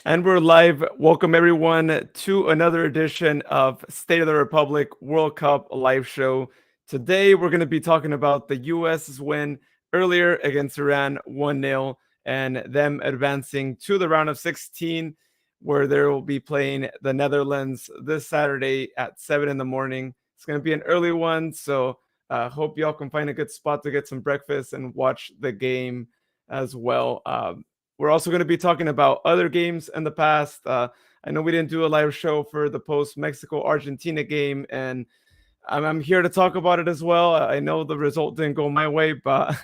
And we're live. Welcome everyone to another edition of State of the Republic World Cup live show. Today we're going to be talking about the US's win earlier against Iran 1-0 and them advancing to the round of 16 where they will be playing the Netherlands this Saturday at 7 in the morning. It's going to be an early one, so hope y'all can find a good spot to get some breakfast and watch the game as well. We're also going to be talking about other games in the past. I know we didn't do a live show for the post Mexico Argentina game, and I'm here to talk about it as well. I know the result didn't go my way, but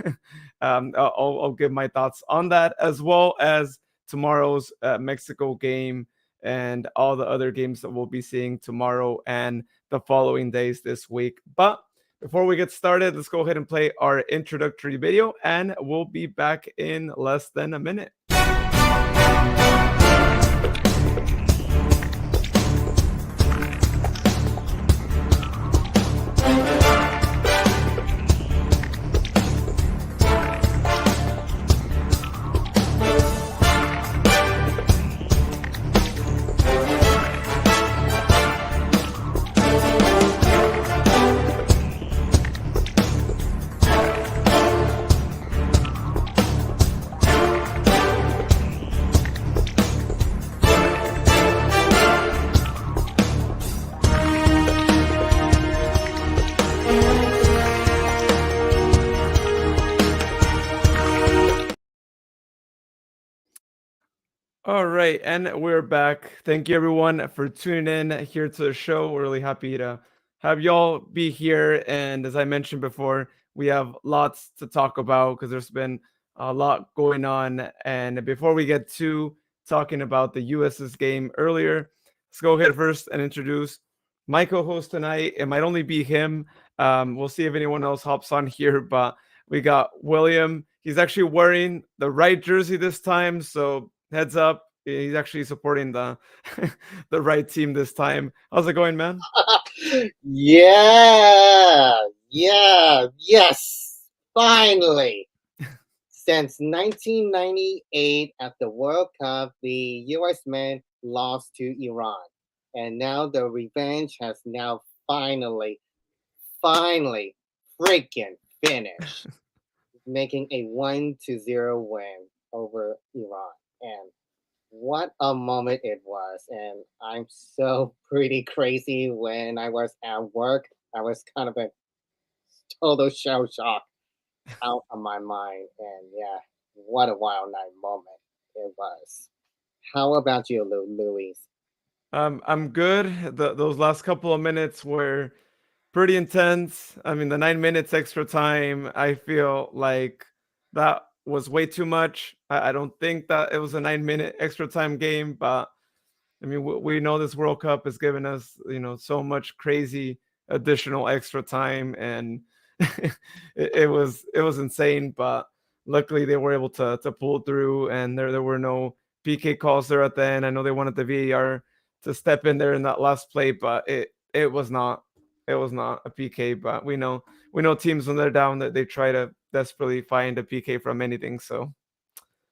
I'll give my thoughts on that as well as tomorrow's Mexico game and all the other games that we'll be seeing tomorrow and the following days this week. But before we get started, let's go ahead and play our introductory video, and we'll be back in less than a minute. All right, and we're back. Thank you everyone for tuning in here to the show. We're really happy to have y'all be here. And as I mentioned before, we have lots to talk about because there's been a lot going on. And before we get to talking about the US's game earlier, let's go ahead first and introduce my co-host tonight. It might only be him. We'll see if anyone else hops on here, but we got William. He's actually wearing the right jersey this time, so heads up, he's actually supporting the the right team this time. How's it going, man? Yes, finally. Since 1998 at the World Cup, the US men lost to Iran. And now the revenge has now finally freaking finished, making a 1-0 win over Iran. And what a moment it was. And I'm so pretty crazy when I was at work. I was kind of a total shell shock out of my mind. And yeah, what a wild night moment it was. How about you, Louise? I'm good. Those last couple of minutes were pretty intense. I mean, the 9 minutes extra time, I feel like that was way too much. I don't think that it was a 9 minute extra time game, but I mean, we know this World Cup has given us, so much crazy additional extra time, and it was insane. But luckily, they were able to pull through, and there were no PK calls there at the end. I know they wanted the VAR to step in there in that last play, but it was not a PK. But we know teams when they're down that they try to desperately find a PK from anything. So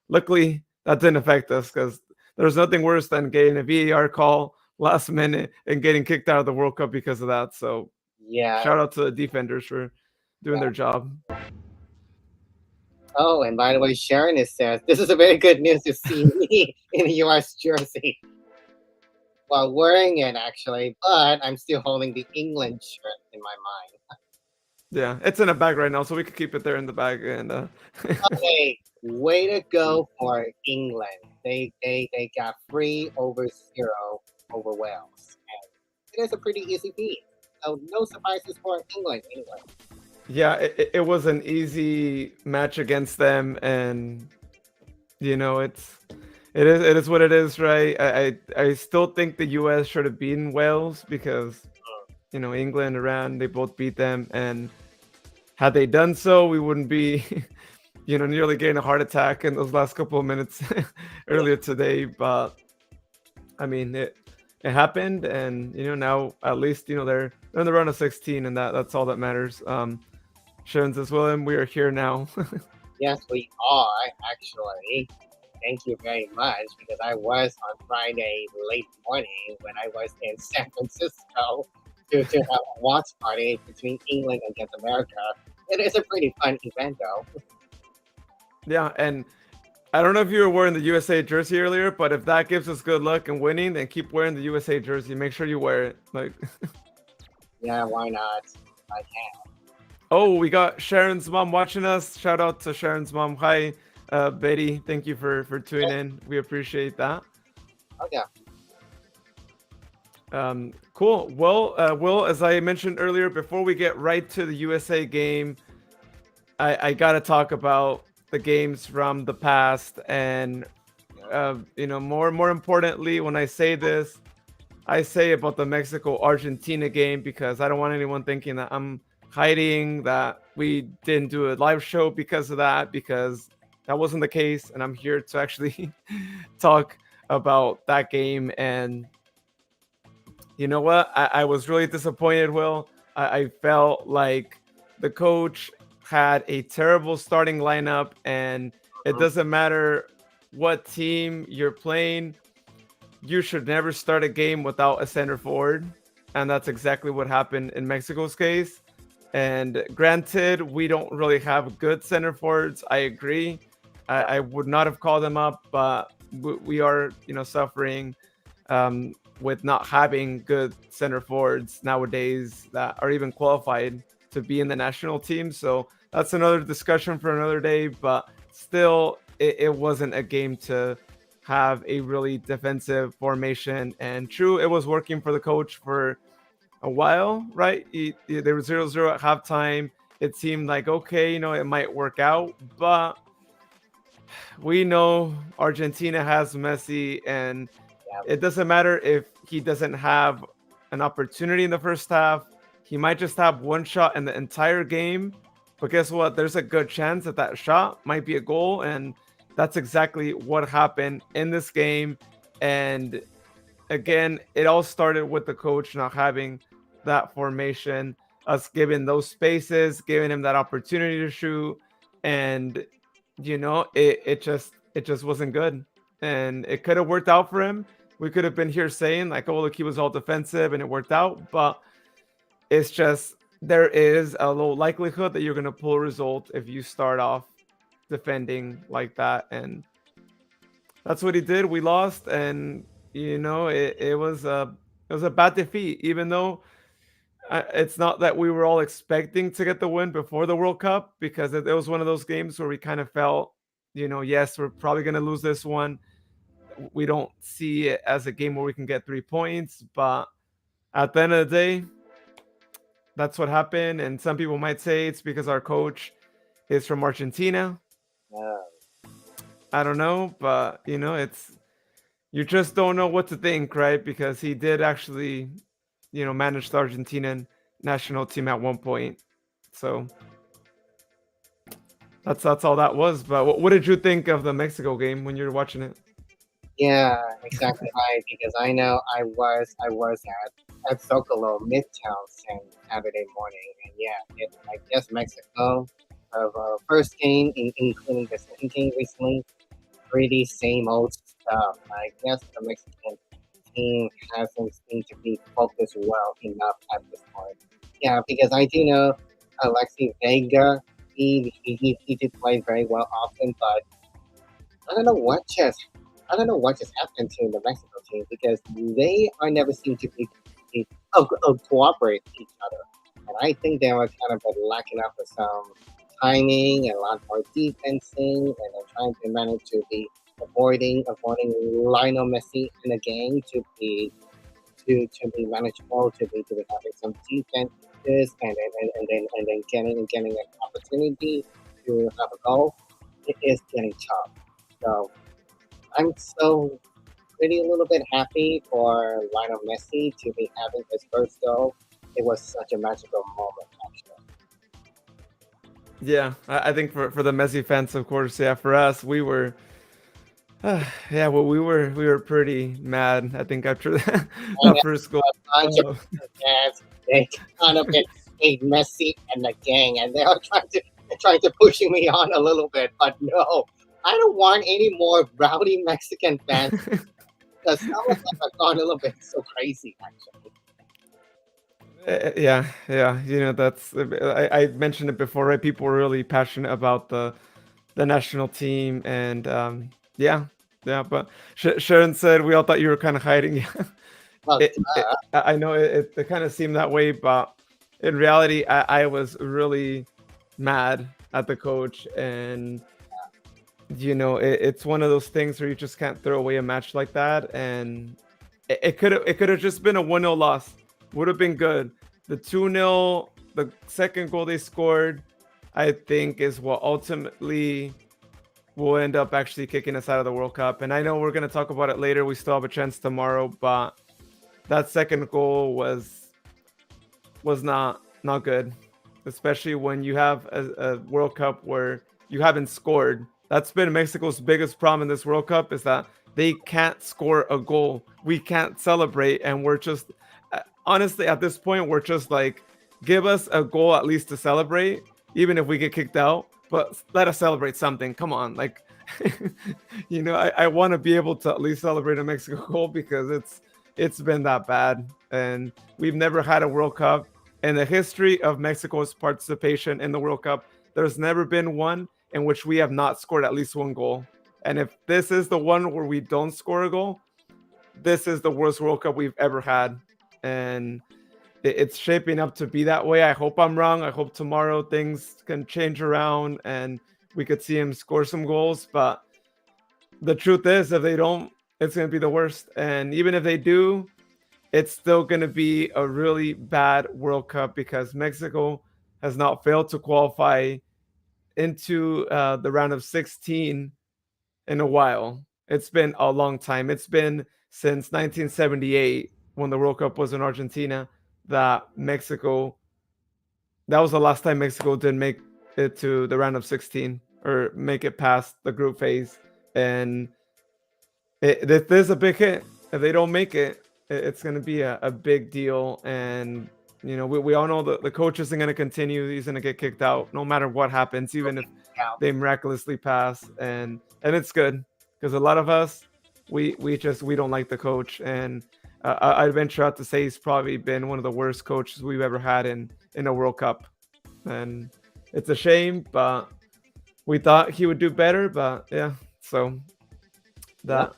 luckily, that didn't affect us because there's nothing worse than getting a VAR call last minute and getting kicked out of the World Cup because of that. So Yeah. shout out to the defenders for doing their job. Oh, and by the way, Sharon is says this is a very good news to see me in a US jersey while wearing it actually, but I'm still holding the England shirt in my mind. Yeah, it's in a bag right now, so we could keep it there in the bag. And Hey, way to go for England. They got 3-0 over Wales. And it is a pretty easy beat. So no surprises for England anyway. yeah, it was an easy match against them, and it is what it is, right? I still think the U.S. should have beaten Wales because England, Iran, they both beat them, and had they done so, we wouldn't be nearly getting a heart attack in those last couple of minutes earlier today. But I mean, it happened, and now at least they're in the round of 16, and that's all that matters. Sharon says, William, we are here now. Yes, we are actually. Thank you very much because I was on Friday late morning when I was in San Francisco to have a watch party between England against America. It is a pretty fun event though. Yeah, and I don't know if you were wearing the USA jersey earlier, but if that gives us good luck in winning, then keep wearing the USA jersey. Make sure you wear it. Like, Yeah, why not? I can. oh, we got Sharon's mom watching us. Shout out to Sharon's mom. Hi, Betty. Thank you for tuning in. We appreciate that. Oh yeah. Cool. Well, Will, as I mentioned earlier, before we get right to the USA game, I gotta talk about the games from the past, and more importantly, when I say this, I say about the Mexico Argentina game because I don't want anyone thinking that I'm hiding that we didn't do a live show because of that, because that wasn't the case, and I'm here to actually talk about that game. And you know what? I was really disappointed, Will. I felt like the coach had a terrible starting lineup, and it Mhm. doesn't matter what team you're playing, you should never start a game without a center forward. And that's exactly what happened in Mexico's case. And granted, we don't really have good center forwards. I agree. Yeah. I would not have called them up, but we are, suffering with not having good center forwards nowadays that are even qualified to be in the national team. So that's another discussion for another day. But still, it wasn't a game to have a really defensive formation. And true, it was working for the coach for a while, right? They were 0-0 at halftime. It seemed like, okay, it might work out. But we know Argentina has Messi, and Yeah. it doesn't matter if he doesn't have an opportunity in the first half. He might just have one shot in the entire game. But guess what? There's a good chance that that shot might be a goal. And that's exactly what happened in this game. And again, it all started with the coach not having that formation, us giving those spaces, giving him that opportunity to shoot. And it just wasn't good. And it could have worked out for him. We could have been here saying like, oh, look, he was all defensive and it worked out. But it's just there is a low likelihood that you're gonna pull a result if you start off defending like that. And that's what he did. We lost, and it was a bad defeat. Even though it's not that we were all expecting to get the win before the World Cup, because it was one of those games where we kind of felt, yes, we're probably gonna lose this one. We don't see it as a game where we can get 3 points, but at the end of the day, that's what happened. And some people might say it's because our coach is from Argentina. Yeah. I don't know, but it's you just don't know what to think, right? Because he did actually, manage the Argentinian national team at one point. So that's all that was. But what did you think of the Mexico game when you were watching it? Yeah, exactly right. Because I know I was at Zocalo Midtown Saturday morning, and yeah, I guess Mexico of first game including the second game recently, pretty same old stuff. I guess the Mexican team hasn't seemed to be focused well enough at this point. Yeah, because I do know Alexi Vega, he did play very well often, but I don't know what just I don't know what just happened to the Mexico team because they are never seem to cooperate with each other, and I think they were kind of lacking up with some timing and a lot more defensing, and they're trying to manage to be avoiding Lionel Messi in the game to be manageable, to be having some defenses, and then getting an opportunity to have a goal. It is getting tough. So I'm so pretty a little bit happy for Lionel Messi to be having his first goal. It was such a magical moment, actually. Yeah, I think for the Messi fans, of course, yeah, for us, we were, yeah, well, we were pretty mad. I think after And that first goal. a bunch of Uh, fans, they kind of hate Messi and the gang, and they are trying to pushing me on a little bit, but no. I don't want any more rowdy Mexican fans because some of them have gone a little bit so crazy, actually. Yeah. That's I mentioned it before, right? People were really passionate about the national team, and yeah, yeah. But Sharon said we all thought you were kind of hiding. Well, I know it kind of seemed that way, but in reality, I was really mad at the coach, and it's one of those things where you just can't throw away a match like that, and it could have just been a 1-0 loss. Would have been good. The 2-0, the second goal they scored, I think is what ultimately will end up actually kicking us out of the World Cup. And I know we're going to talk about it later. We still have a chance tomorrow, but that second goal was not good, especially when you have a World Cup where you haven't scored. That's been Mexico's biggest problem in this World Cup, is that they can't score a goal. We can't celebrate, and we're just honestly at this point we're just like, give us a goal at least to celebrate, even if we get kicked out. But let us celebrate something. Come on, like I want to be able to at least celebrate a Mexico goal because it's been that bad, and we've never had a World Cup in the history of Mexico's participation in the World Cup. There's never been one in which we have not scored at least one goal. And if this is the one where we don't score a goal, this is the worst World Cup we've ever had. And it's shaping up to be that way. I hope I'm wrong. I hope tomorrow things can change around and we could see him score some goals. But the truth is, if they don't, it's going to be the worst. And even if they do, it's still going to be a really bad World Cup because Mexico has not failed to qualify into the round of 16 in a while. It's been a long time. It's been since 1978 when the World Cup was in Argentina that that was the last time Mexico didn't make it to the round of 16 or make it past the group phase. And there's a big hit. If they don't make it, it's going to be a big deal. And we all know that the coach isn't going to continue. He's going to get kicked out no matter what happens, even if they miraculously pass. And it's good because a lot of us, we don't like the coach. And I'd venture out to say he's probably been one of the worst coaches we've ever had in a World Cup. And it's a shame, but we thought he would do better. But yeah, so that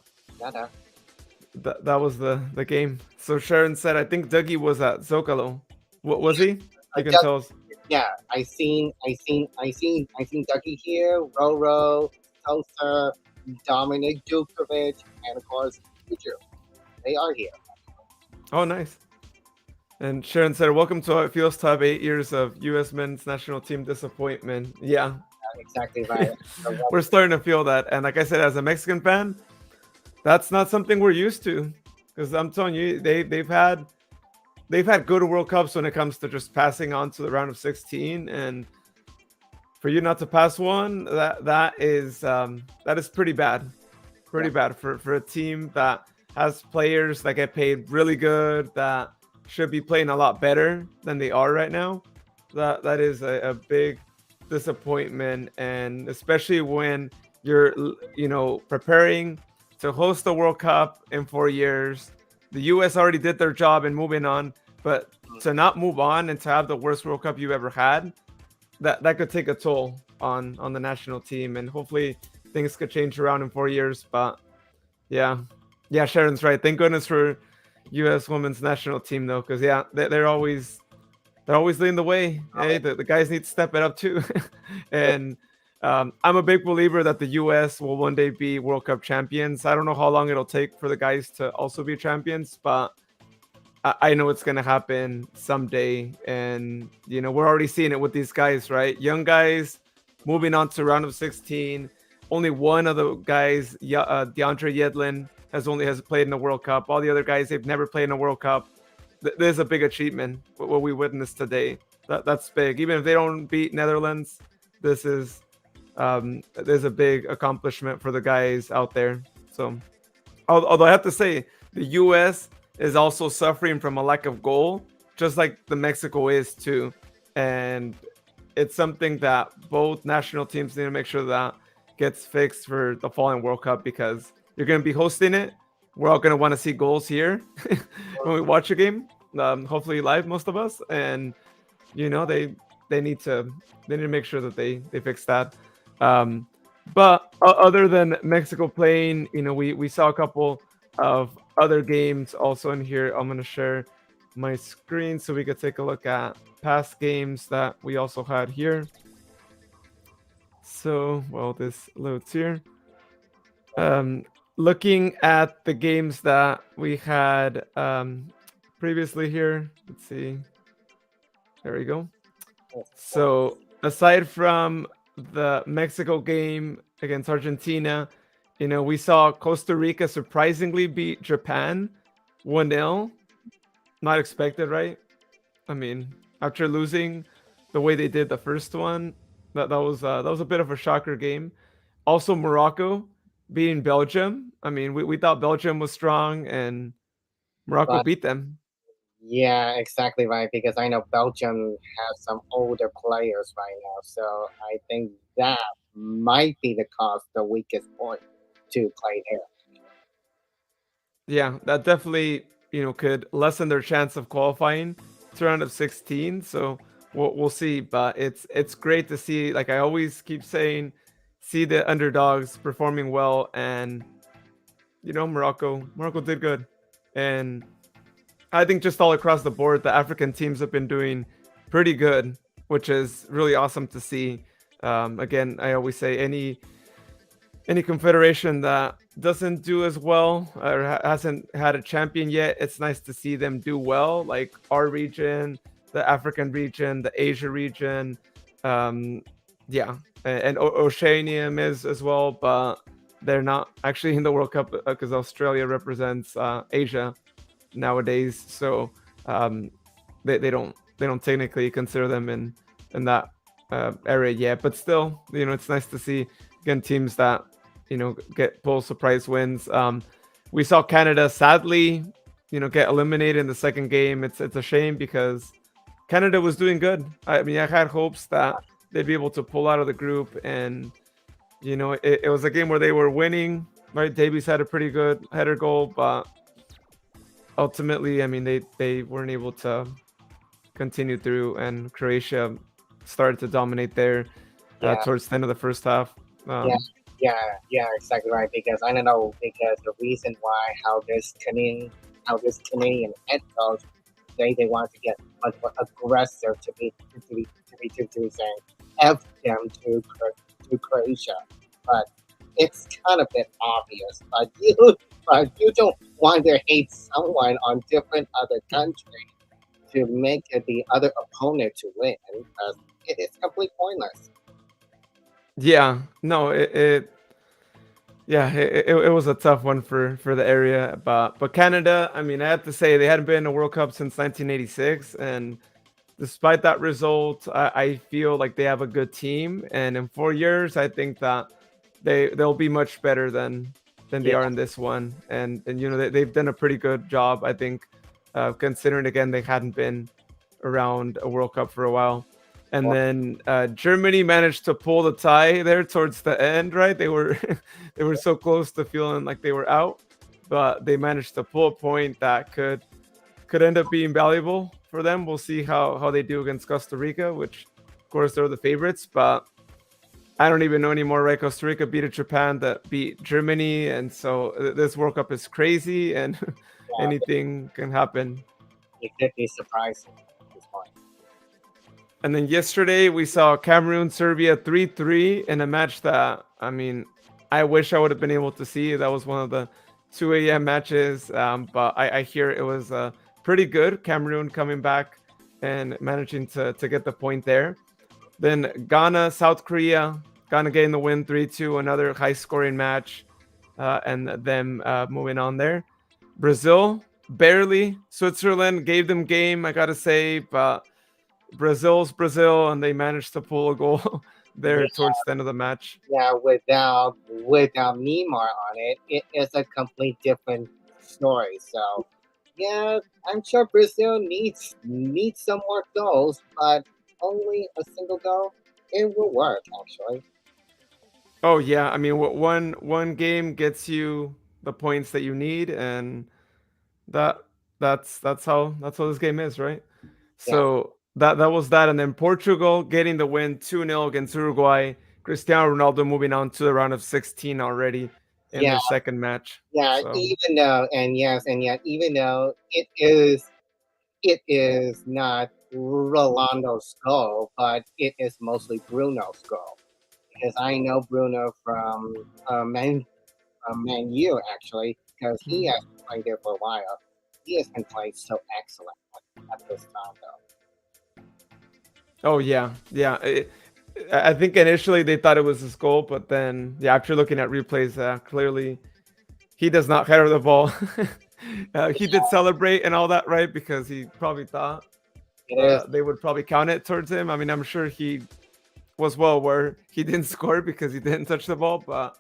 was the game. So Sharon said, I think Dougie was at Zocalo. What was he? You can tell us. Yeah, I seen Ducky here, Roro, Toaster, Dominic Djokovic, and of course Future. They are here. Oh, nice. And Sharon said, welcome to how it feels to have 8 years of U.S. men's national team disappointment. Yeah. Exactly right. We're starting to feel that. And like I said, as a Mexican fan, that's not something we're used to. Because I'm telling you, they've had good World Cups when it comes to just passing on to the round of 16. And for you not to pass one, that is pretty bad. Pretty bad for a team that has players that get paid really good, that should be playing a lot better than they are right now. That is a big disappointment, and especially when you're preparing to host the World Cup in 4 years. The US already did their job in moving on, but to not move on and to have the worst World Cup you've ever had, that could take a toll on the national team. And hopefully things could change around in 4 years. But yeah, Sharon's right. Thank goodness for US women's national team though, because they're always leading the way. Hey, the guys need to step it up too. And I'm a big believer that the US will one day be World Cup champions. I don't know how long it'll take for the guys to also be champions, but I know it's going to happen someday. And, we're already seeing it with these guys, right? Young guys moving on to round of 16. Only one of the guys, DeAndre Yedlin, has played in the World Cup. All the other guys, they've never played in a World Cup. There's a big achievement, what we witnessed today. That's big. Even if they don't beat Netherlands, there's a big accomplishment for the guys out there. So, although I have to say, the U.S. is also suffering from a lack of goal, just like the Mexico is too. And it's something that both national teams need to make sure that gets fixed for the following World Cup because you're going to be hosting it. We're all going to want to see goals here when we watch a game. Hopefully live, most of us, and you know they need to they need to make sure that they fix that. Um, but other than Mexico playing, we saw a couple of other games also in here. I'm gonna share my screen so we could take a look at past games that we also had here. So while this loads here, um, looking at the games that we had previously here. Let's see. There we go. So aside from the Mexico game against Argentina, we saw Costa Rica surprisingly beat Japan 1-0. Not expected, right? I mean, after losing the way they did the first one, that was a bit of a shocker game. Also, Morocco beating Belgium. I mean, we thought Belgium was strong, and Morocco But beat them. yeah, exactly right. Because I know Belgium has some older players right now, so I think that might be the cause, the weakest point to play there. Yeah, that definitely could lessen their chance of qualifying to round of 16. So we'll see, but it's great to see. Like I always keep saying, see the underdogs performing well, and Morocco did good, and I think just all across the board, the African teams have been doing pretty good, which is really awesome to see. Again, I always say any confederation that doesn't do as well or hasn't had a champion yet, it's nice to see them do well. Like our region, the African region, the Asia region, um, yeah, and Oceania is as well, but they're not actually in the World Cup because Australia represents Asia nowadays. So um, they don't technically consider them in that area yet. But still, it's nice to see again teams that get pull surprise wins. We saw Canada sadly, get eliminated in the second game. It's a shame because Canada was doing good. I mean, I had hopes that they'd be able to pull out of the group, and it was a game where they were winning. Right, Davies had a pretty good header goal, but ultimately, I mean, they weren't able to continue through, and Croatia started to dominate there Yeah, towards the end of the first half. yeah, Um, yeah, exactly right. Because I don't know, because the reason why how this Canadian head coach they want to get much more aggressive to be saying F them to Croatia, but it's kind of bit obvious. But you don't want to hate someone on different other country to make it the other opponent to win, because it is completely pointless. yeah, no, it was a tough one for the area, but Canada, I mean, I have to say they hadn't been in a World Cup since 1986, and despite that result, I feel like they have a good team, and in 4 years, I think that they'll be much better than they Yeah, are in this one, and they've done a pretty good job, I think, considering again they hadn't been around a World Cup for a while. And well, then Germany managed to pull the tie there towards the end, right? They were they were so close to feeling like they were out, but they managed to pull a point that could end up being valuable for them. We'll see how they do against Costa Rica, which of course they're the favorites, but I don't even know anymore, right? Costa Rica beat a Japan that beat Germany, and so this World Cup is crazy, and yeah, anything can happen. it could be surprising at this point. And then yesterday we saw Cameroon Serbia 3-3 in a match that, I mean, I wish I would have been able to see. That was one of the 2 a.m. matches, but I hear it was pretty good. Cameroon coming back and managing to get the point there. Then Ghana, South Korea, Ghana getting the win 3-2, another high scoring match, and them moving on there. Brazil, barely. Switzerland gave them game, I got to say, but Brazil's Brazil, and they managed to pull a goal there Yeah, towards the end of the match. yeah, without Neymar on it, it is a complete different story. So yeah, I'm sure Brazil needs some more goals, but only a single goal, it will work actually. Oh yeah, I mean, one game gets you the points that you need, and that that's how this game is, right? Yeah, So that was that, and then Portugal getting the win 2-0 against Uruguay. Cristiano Ronaldo moving on to the round of 16 already in yeah, their second match. yeah. So Even though, and yes, and yet, even though it is not Rolando's goal, but it is mostly Bruno's goal because I know Bruno from Man U actually because he mhm. has played there for a while. He has been playing so excellent at this time, though. Oh yeah, yeah. I think initially they thought it was his goal, but then yeah, after looking at replays, clearly he does not header the ball. He did celebrate and all that, right? Because he probably thought It is. they would probably count it towards him. I mean, I'm sure he was well aware he didn't score because he didn't touch the ball, but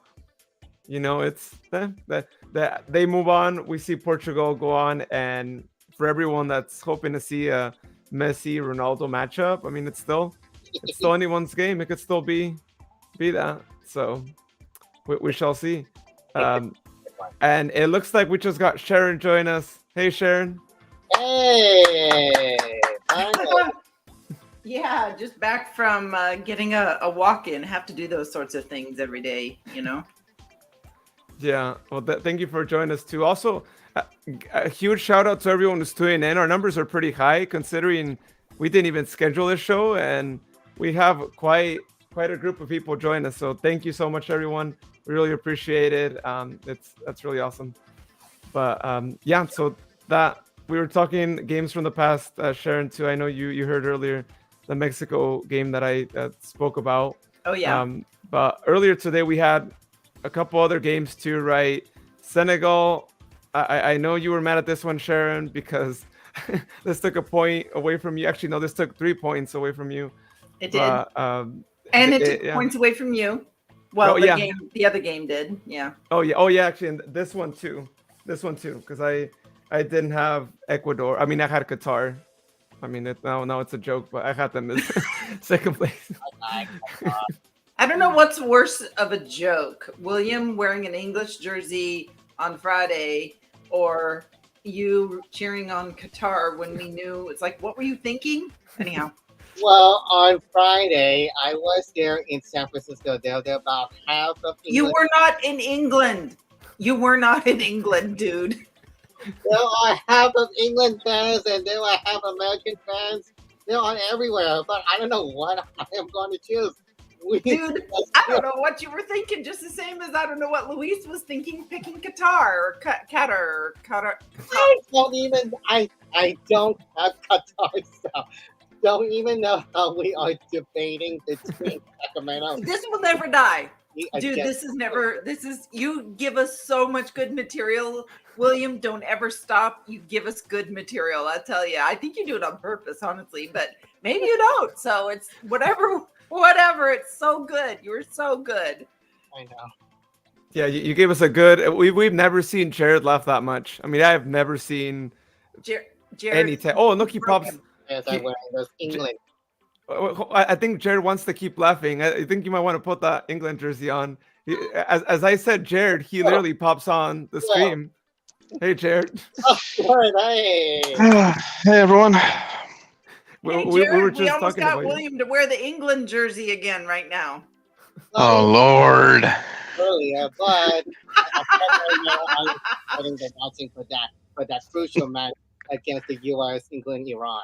it's that they move on. We see Portugal go on, and for everyone that's hoping to see a Messi Ronaldo matchup, I mean, it's still anyone's game. It could still be that. So we shall see. Um, and it looks like we just got Sharon join us. Hey, Sharon. Hey, finally. Yeah, just back from getting a walk in. Have to do those sorts of things every day, you know? Yeah. Well, thank you for joining us too. Also, a huge shout out to everyone who's tuning in. Our numbers are pretty high considering we didn't even schedule this show, and we have quite a group of people join us. So thank you so much, everyone. We really appreciate it. That's really awesome. But yeah, so that we were talking games from the past, Sharon too. I know you heard earlier the Mexico game that I spoke about. Oh yeah. But earlier today we had a couple other games too, right? Senegal. I know you were mad at this one, Sharon, because this took a point away from you. Actually, no, this took 3 points away from you. It did. But And it took yeah. points away from you. Well, Oh, yeah. the other game did. Yeah. Oh yeah. Oh yeah. Actually, and this one too. This one too, because I didn't have Ecuador. I mean, I had Qatar. I mean, now it's a joke, but I had them as second place. I don't know what's worse of a joke. William wearing an English jersey on Friday or you cheering on Qatar when we knew it's like, what were you thinking? Anyhow. Well, on Friday, I was there in San Francisco. There were about half of You England. were not in England. You were not in England, dude. There are half of England fans, and there are half American fans. They're on everywhere, but I don't know what I am going to choose. Dude, I don't know what you were thinking. Just the same as I don't know what Luis was thinking picking Qatar or Qatar. I don't even. I don't have Qatar stuff. Don't even know how we are debating between Sacramento. This will never die. Dude, against- this is you give us so much good material. William, don't ever stop. You give us good material. I tell you, I think you do it on purpose, honestly, but maybe you don't. So it's whatever. It's so good. You're so good. I know. Yeah, you gave us a good. We've never seen Jared laugh that much. I mean, I have never seen Jared, any time. Oh, and look, he pops. As I'm wearing those England. I think Jared wants to keep laughing. I think you might want to put that England jersey on. As I said, Jared, he literally pops on the stream. Hey, Jared. Oh, good. Hey. Hey everyone. Hey, We Jared, were just almost talking got about you. William to wear the England jersey again right now. Oh Lord. Earlier, but I'm having the watching for that crucial match against the U.S., England, Iran.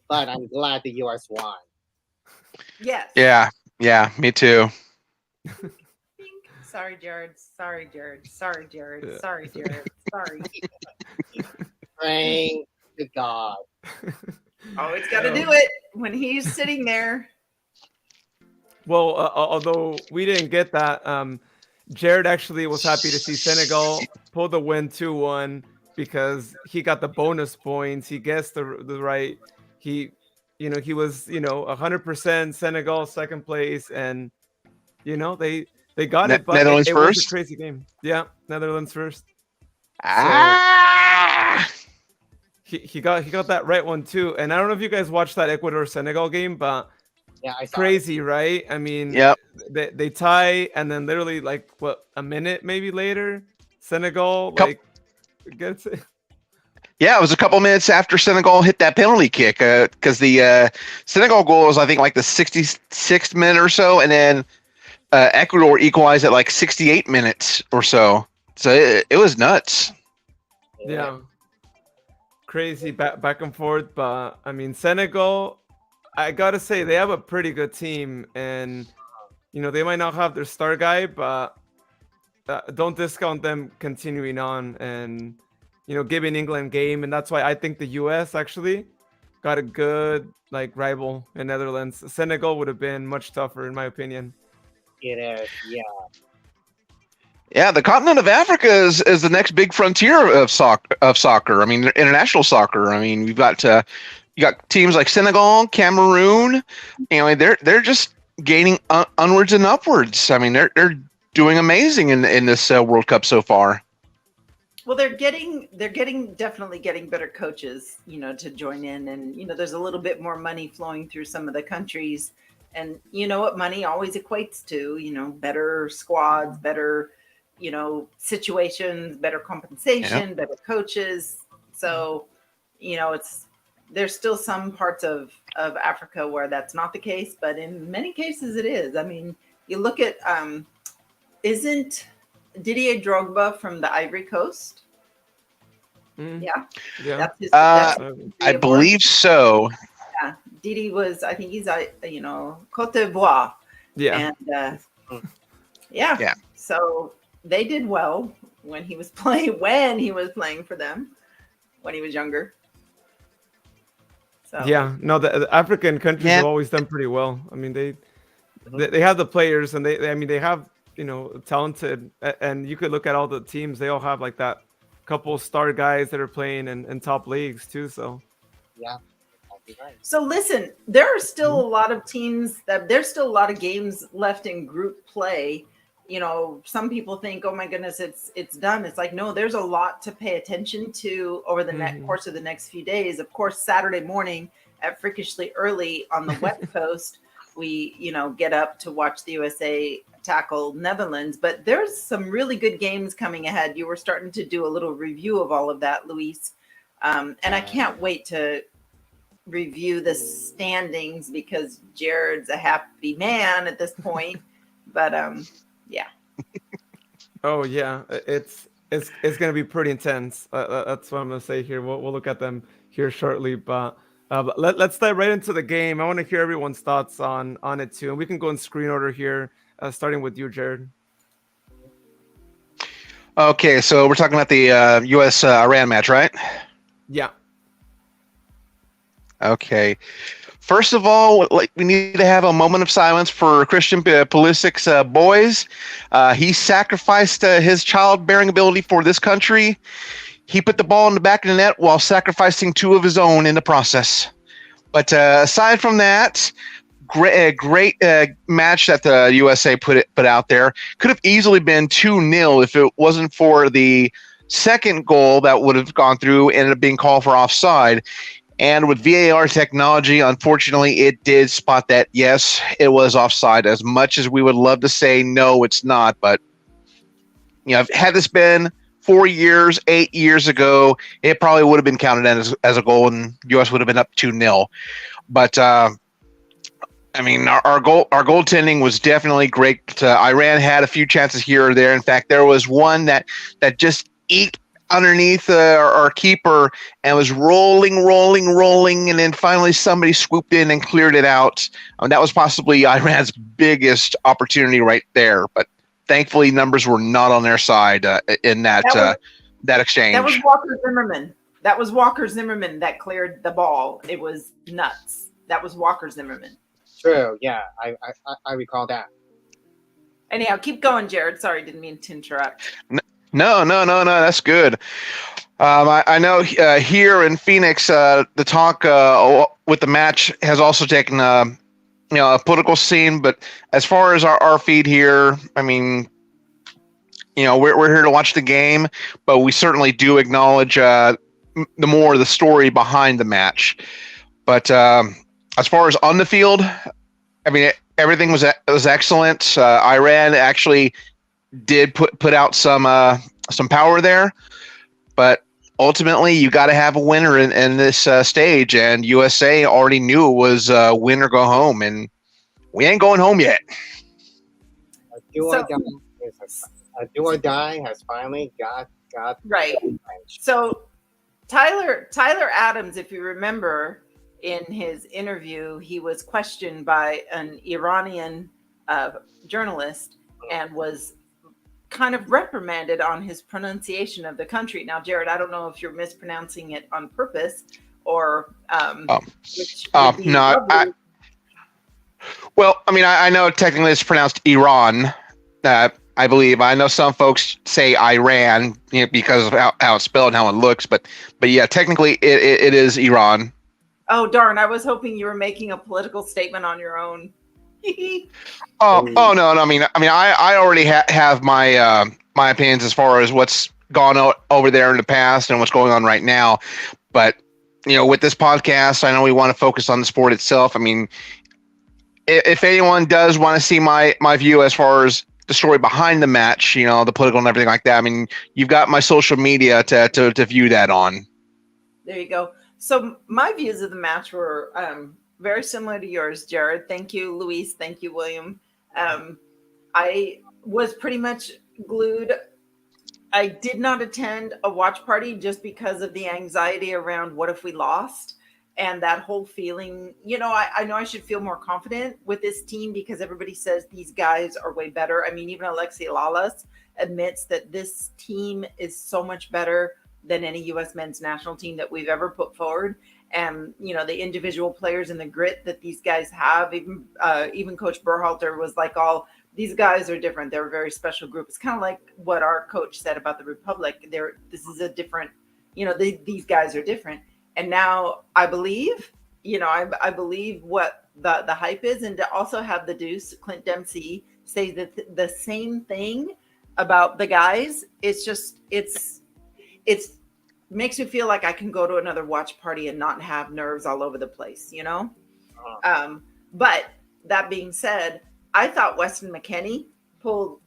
But I'm glad the U.S. won. Yes. Yeah, me too. Sorry, Jared. Sorry, Jared. Sorry, Jared. Yeah. Sorry, Jared. Sorry. Praying to God. Always got to do it when he's sitting there. Well, although we didn't get that, Jared actually was happy to see Senegal pull the win 2-1 because he got the bonus points. He guessed the right. He was 100% Senegal second place, and they got it. But Netherlands it was first? a crazy game. Yeah, Netherlands first. Ah! He got that right one too. And I don't know if you guys watched that Ecuador Senegal game, but Yeah, I saw it. Crazy, right? I mean, Yep. they tie, and then literally like what, a minute maybe later, Senegal Couple, like gets it. yeah, it was a couple minutes after Senegal hit that penalty kick because the Senegal goal was, I think, like the 66th minute or so, and then Ecuador equalized at like 68 minutes or so. So it was nuts. Yeah, crazy back and forth. But I mean, Senegal, I gotta say they have a pretty good team, and they might not have their star guy, but don't discount them continuing on and giving England game. And that's why I think the US actually got a good like rival in Netherlands. Senegal would have been much tougher in my opinion. It is, yeah. Yeah, the continent of Africa is the next big frontier of soccer. I mean, international soccer. I mean, you got teams like Senegal, Cameroon. They're just gaining onwards and upwards. I mean, they're doing amazing in this World Cup so far. Well, they're definitely getting better coaches, to join in, and there's a little bit more money flowing through some of the countries, and you know what money always equates to, better squads, better, situations, better compensation, better coaches. So, there's still some parts of Africa where that's not the case, but in many cases it is. I mean, you look at isn't Didier Drogba from the Ivory Coast? Yeah. That's I believe so. Yeah, Didi was. I think he's Cote d'Ivoire. Yeah. And yeah. So they did well when he was playing for them when he was younger. So yeah, no, the African countries have always done pretty well. I mean, they have the players, and they have talented, and you could look at all the teams. They all have like that couple star guys that are playing in top leagues too. So yeah. So listen, there are still a lot of teams there's still a lot of games left in group play. Some people think, oh my goodness, it's done. It's like, no, there's a lot to pay attention to over the course of the next few days. Of course, Saturday morning at freakishly early on the West Coast, we, get up to watch the USA tackle Netherlands, but there's some really good games coming ahead. You were starting to do a little review of all of that, Luis. And I can't wait to review the standings because Jared's a happy man at this point. But yeah. Oh yeah, it's gonna be pretty intense. That's what I'm gonna say here. We'll look at them here shortly, but let's dive right into the game. I want to hear everyone's thoughts on it too, and we can go in screen order here, starting with you, Jared. Okay, so we're talking about the U.S. Iran match, right? Yeah. Okay. First of all, we need to have a moment of silence for Christian Pulisic's boys. He sacrificed his childbearing ability for this country. He put the ball in the back of the net while sacrificing two of his own in the process. But aside from that, great match that the USA put out there. Could have easily been 2-0 if it wasn't for the second goal that would have gone through, ended up being called for offside. And with VAR technology, unfortunately, it did spot that, yes, it was offside. As much as we would love to say, no, it's not. But, had this been 4 years, 8 years ago, it probably would have been counted as a goal, and U.S. would have been up 2-0. But, our goaltending was definitely great. Iran had a few chances here or there. In fact, there was one that just eked underneath our keeper and was rolling, and then finally somebody swooped in and cleared it out. That was possibly Iran's biggest opportunity right there, but thankfully numbers were not on their side in that exchange. That was Walker Zimmerman. That was Walker Zimmerman that cleared the ball. It was nuts. That was Walker Zimmerman. True. Yeah, I recall that. Anyhow, keep going, Jared. Sorry, didn't mean to interrupt. No, that's good. I know here in Phoenix, the talk with the match has also taken a political scene. But as far as our feed here, I mean, we're here to watch the game, but we certainly do acknowledge the story behind the match. But as far as on the field, I mean, everything was excellent. Iran actually did put out some power there, but ultimately you got to have a winner in this stage, and USA already knew it was win or go home, and we ain't going home yet. A do or die a do or die has finally got right. So Tyler Adams, if you remember, in his interview, he was questioned by an Iranian journalist and was kind of reprimanded on his pronunciation of the country. Now, Jared, I don't know if you're mispronouncing it on purpose or which would be no. Well, I mean, I know technically it's pronounced Iran. I believe. I know some folks say Iran, you know, because of how it's spelled and how it looks, but yeah, technically it is Iran. Oh darn! I was hoping you were making a political statement on your own. Oh no! I mean, I already have my my opinions as far as what's gone over there in the past and what's going on right now. But you know, with this podcast, I know we want to focus on the sport itself. I mean, if anyone does want to see my view as far as the story behind the match, you know, the political and everything like that, I mean, you've got my social media to view that on. There you go. So my views of the match were very similar to yours, Jared. Thank you, Luis. Thank you, William. I was pretty much glued. I did not attend a watch party just because of the anxiety around what if we lost and that whole feeling. You know, I know I should feel more confident with this team because everybody says these guys are way better. I mean, even Alexi Lalas admits that this team is so much better than any U.S. men's national team that we've ever put forward. And, you know, the individual players and the grit that these guys have, even Coach Berhalter was like, these guys are different. They're a very special group. It's kind of like what our coach said about the Republic. This is a different, you know, these guys are different. And now I believe, you know, I believe what the hype is, and to also have the Deuce, Clint Dempsey, say that the same thing about the guys. It's just, it's makes me feel like I can go to another watch party and not have nerves all over the place, you know? But that being said, I thought Weston McKennie pulled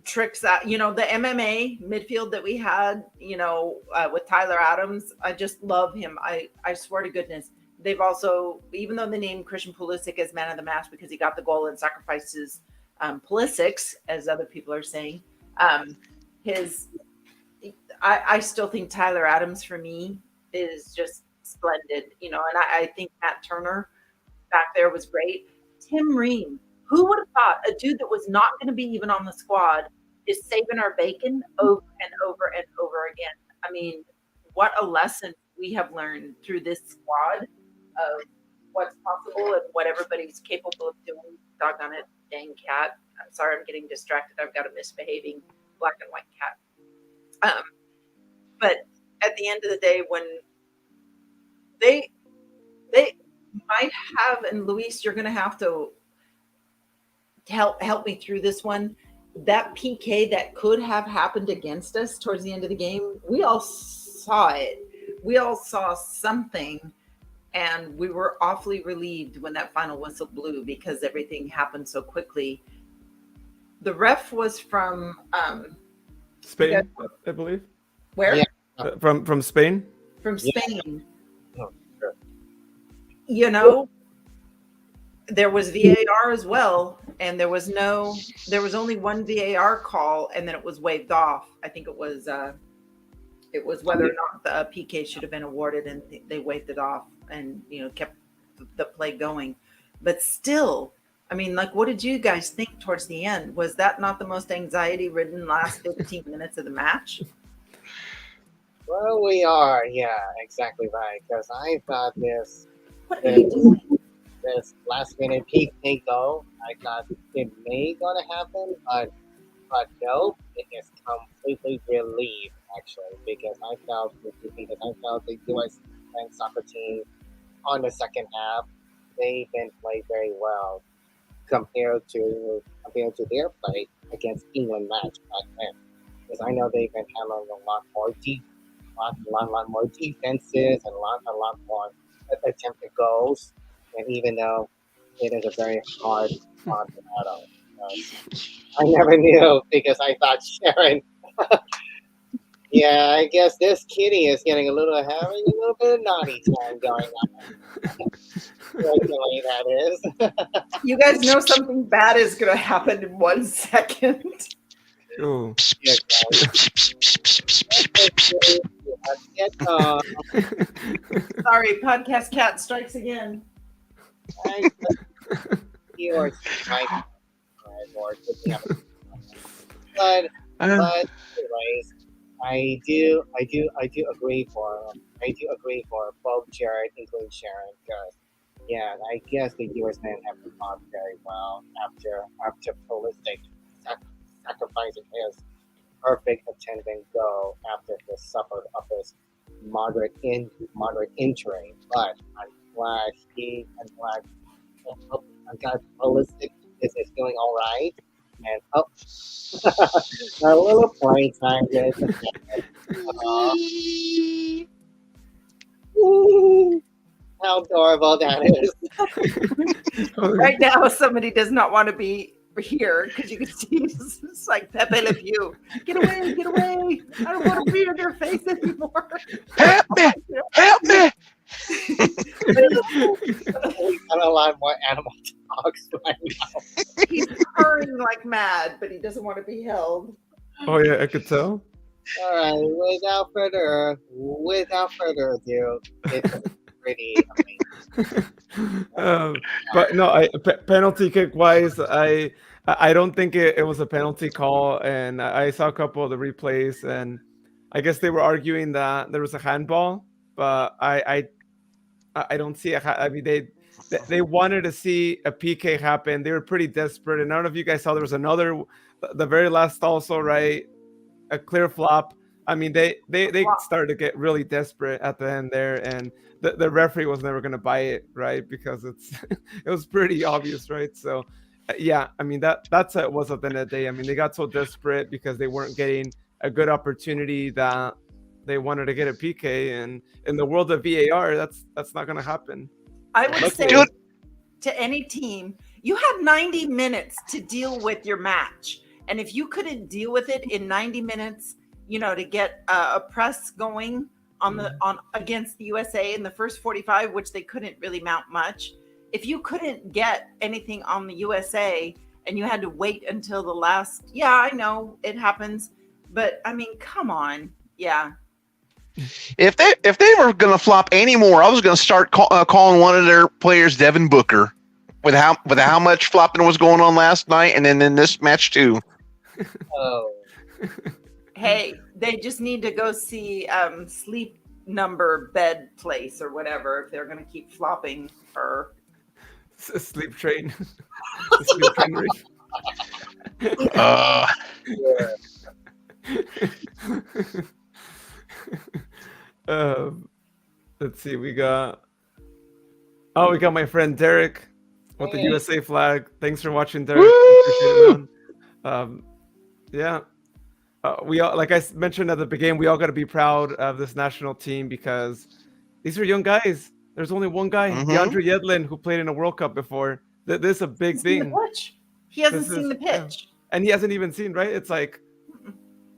tricks out, you know, the MMA midfield that we had, you know, with Tyler Adams. I just love him. I swear to goodness. They've also, even though they named Christian Pulisic as man of the match because he got the goal and sacrifices Pulisic's, as other people are saying, I still think Tyler Adams for me is just splendid, you know, and I think Matt Turner back there was great. Tim Ream, who would have thought a dude that was not going to be even on the squad is saving our bacon over and over and over again. I mean, what a lesson we have learned through this squad of what's possible and what everybody's capable of doing. Doggone it, dang cat. I'm sorry, I'm getting distracted. I've got a misbehaving black and white cat. But at the end of the day, when they might have, and Luis, you're going to have to help me through this one. That PK that could have happened against us towards the end of the game, we all saw it. We all saw something, and we were awfully relieved when that final whistle blew because everything happened so quickly. The ref was from Spain, I believe. Where? Yeah. From Spain. From Spain. Oh, sure. You know, there was VAR as well, and there was only one VAR call, and then it was waved off. I think it was whether or not the PK should have been awarded, and they waved it off, and you know, kept the play going. But still, I mean, like, what did you guys think towards the end? Was that not the most anxiety-ridden last 15 minutes of the match? Well, we are, yeah, exactly right. Because I thought this last minute PK goal, I thought it may gonna happen, but no, it is completely relieved actually because I felt the U.S. men's soccer team on the second half they didn't play very well compared to their play against England match back then. Because I know they've been handling a lot more defenses and a lot more attempted goals. And even though it is a very hard battle. I never knew because I thought Sharon. Yeah, I guess this kitty is having a little bit of naughty time going on. Regularly, that is. You guys know something bad is going to happen in 1 second. Oh. Yeah, Sorry, podcast cat strikes again. Yours, but anyways, I do agree for both Jared including Sharon because yeah, I guess the US men have performed very well after Pulisic sacrificing his perfect attendant goal after he suffered of his moderate injury. But I'm glad Pulisic is doing all right. And a little playtime, guys. How adorable that is. Right now, somebody does not want to be here because you can see it's like Pepe Le Pew. Get away, get away. I don't want to be in your face anymore. Help me! Help me! We've got a lot more animal talks right now. He's purring like mad, but he doesn't want to be held. Oh yeah, I could tell. All right, without further ado, it's pretty amazing. But no, penalty kick wise, I don't think it was a penalty call, and I saw a couple of the replays, and I guess they were arguing that there was a handball, but I don't see I mean they wanted to see a PK happen. They were pretty desperate, and I don't know if you guys saw there was another, the very last also, right? A clear flop. I mean, they started to get really desperate at the end there, and the referee was never going to buy it, right? Because it was pretty obvious, right? So, yeah, I mean that's how it was at the end of the day. I mean, they got so desperate because they weren't getting a good opportunity that they wanted to get a PK, and in the world of VAR, that's not going to happen. I would say to any team, you have 90 minutes to deal with your match. And if you couldn't deal with it in 90 minutes, you know, to get a press going on against the USA in the first 45, which they couldn't really mount much. If you couldn't get anything on the USA and you had to wait until the last, yeah, I know it happens, but I mean, come on. Yeah. If they were going to flop anymore, I was going to start calling one of their players Devin Booker with how much flopping was going on last night, and then in this match too. Oh. Hey, they just need to go see Sleep Number Bed Place or whatever if they're going to keep flopping her. Sleep Train. Sleep Train. Let's see. We got my friend Derek with the USA flag. Thanks for watching, Derek. Appreciate it, man. We all, like I mentioned at the beginning, we all got to be proud of this national team because these are young guys. There's only one guy, DeAndre Yedlin, who played in a World Cup before. This is a big thing. He hasn't seen the pitch. And he hasn't even seen, right? It's like,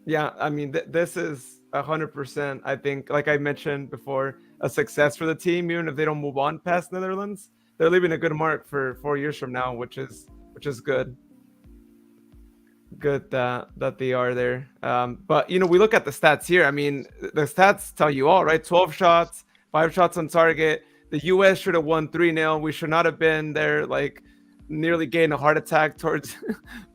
yeah, I mean, this is 100%, I think, like I mentioned before, a success for the team. Even if they don't move on past Netherlands, they're leaving a good mark for 4 years from now, which is good. Good that they are there. But, you know, we look at the stats here. I mean, the stats tell you all, right? 12 shots, 5 shots on target. The U.S. should have won 3-0. We should not have been there, like, nearly getting a heart attack towards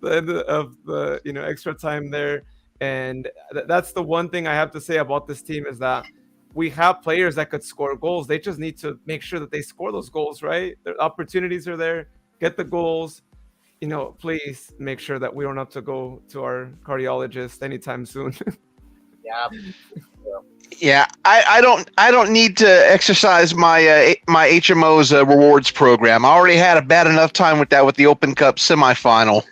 the end of the, you know, extra time there. And that's the one thing I have to say about this team is that we have players that could score goals. They just need to make sure that they score those goals, right? Their opportunities are there. Get the goals. You know, please make sure that we don't have to go to our cardiologist anytime soon. Yeah. Yeah, I don't need to exercise my my HMO's rewards program. I already had a bad enough time with that with the Open Cup semifinal.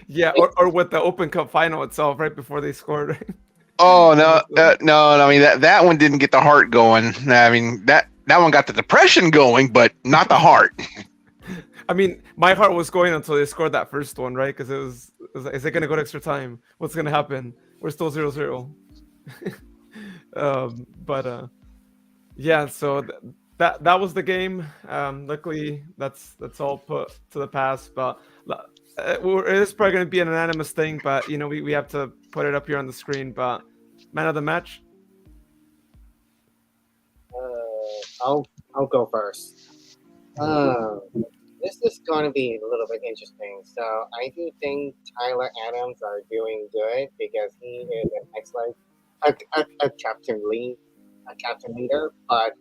Yeah, or with the Open Cup final itself, right before they scored. Right? Oh no, no! I mean that one didn't get the heart going. I mean that one got the depression going, but not the heart. I mean, my heart was going until they scored that first one, right? Because it was like, is it going to go to extra time? What's going to happen? We're still 0-0. But yeah, so that was the game. Luckily, that's all put to the past. But it is probably going to be an anonymous thing. But you know, we have to put it up here on the screen. But man of the match. I'll go first. This is going to be a little bit interesting. So I do think Tyler Adams are doing good because he is an excellent a captain leader. But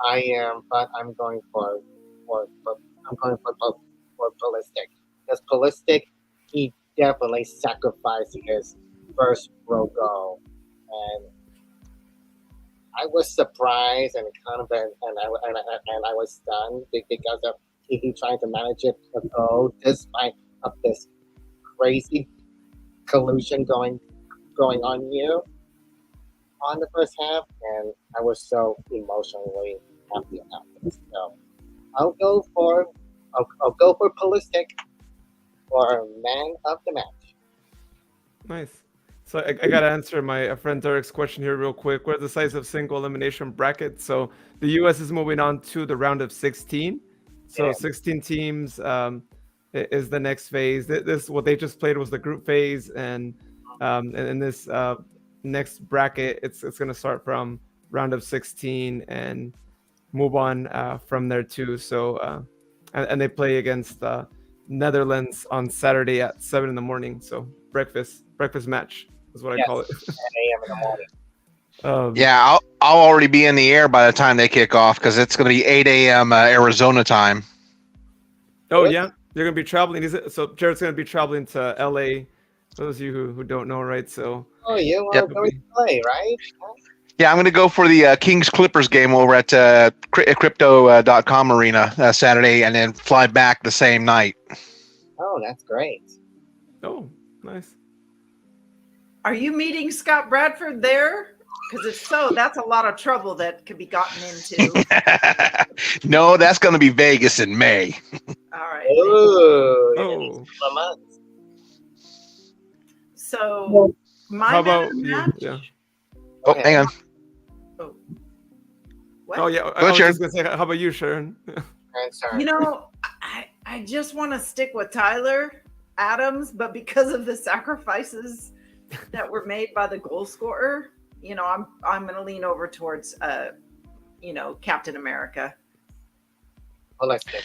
I'm going for Ballistic. Because Ballistic, he definitely sacrificed his first row goal, and I was surprised and kind of and I was stunned because of he trying to manage it a goal despite of this crazy collusion going on here on the first half, and I was so emotionally happy about this. So I'll go for Ballistic for man of the match. Nice. So I got to answer my friend Derek's question here real quick. We're the size of single elimination bracket. So the U.S. is moving on to the round of 16. So 16 teams is the next phase. This what they just played was the group phase, and in this next bracket, it's going to start from round of 16 and move on from there too. So and they play against Netherlands on Saturday at 7 in the morning. So breakfast match is what I call it. 10 a.m. in the morning. Yeah, I'll already be in the air by the time they kick off because it's going to be 8 a.m. Arizona time. Oh yeah, you're going to be traveling. So Jared's going to be traveling to LA. For those of you who don't know, right? So you are going to play, right? Yeah, I'm going to go for the Kings Clippers game over at crypto.com arena Saturday, and then fly back the same night. Oh, that's great. Oh, nice. Are you meeting Scott Bradford there? Because if so, that's a lot of trouble that could be gotten into. No, that's going to be Vegas in May. All right. Oh. So, how about you? match? Yeah. Oh, hang on. Oh. What? Oh yeah. I was just gonna say, how about you, Sharon? You know, I just want to stick with Tyler Adams, but because of the sacrifices that were made by the goal scorer, you know, I'm going to lean over towards Captain America. Well, let's get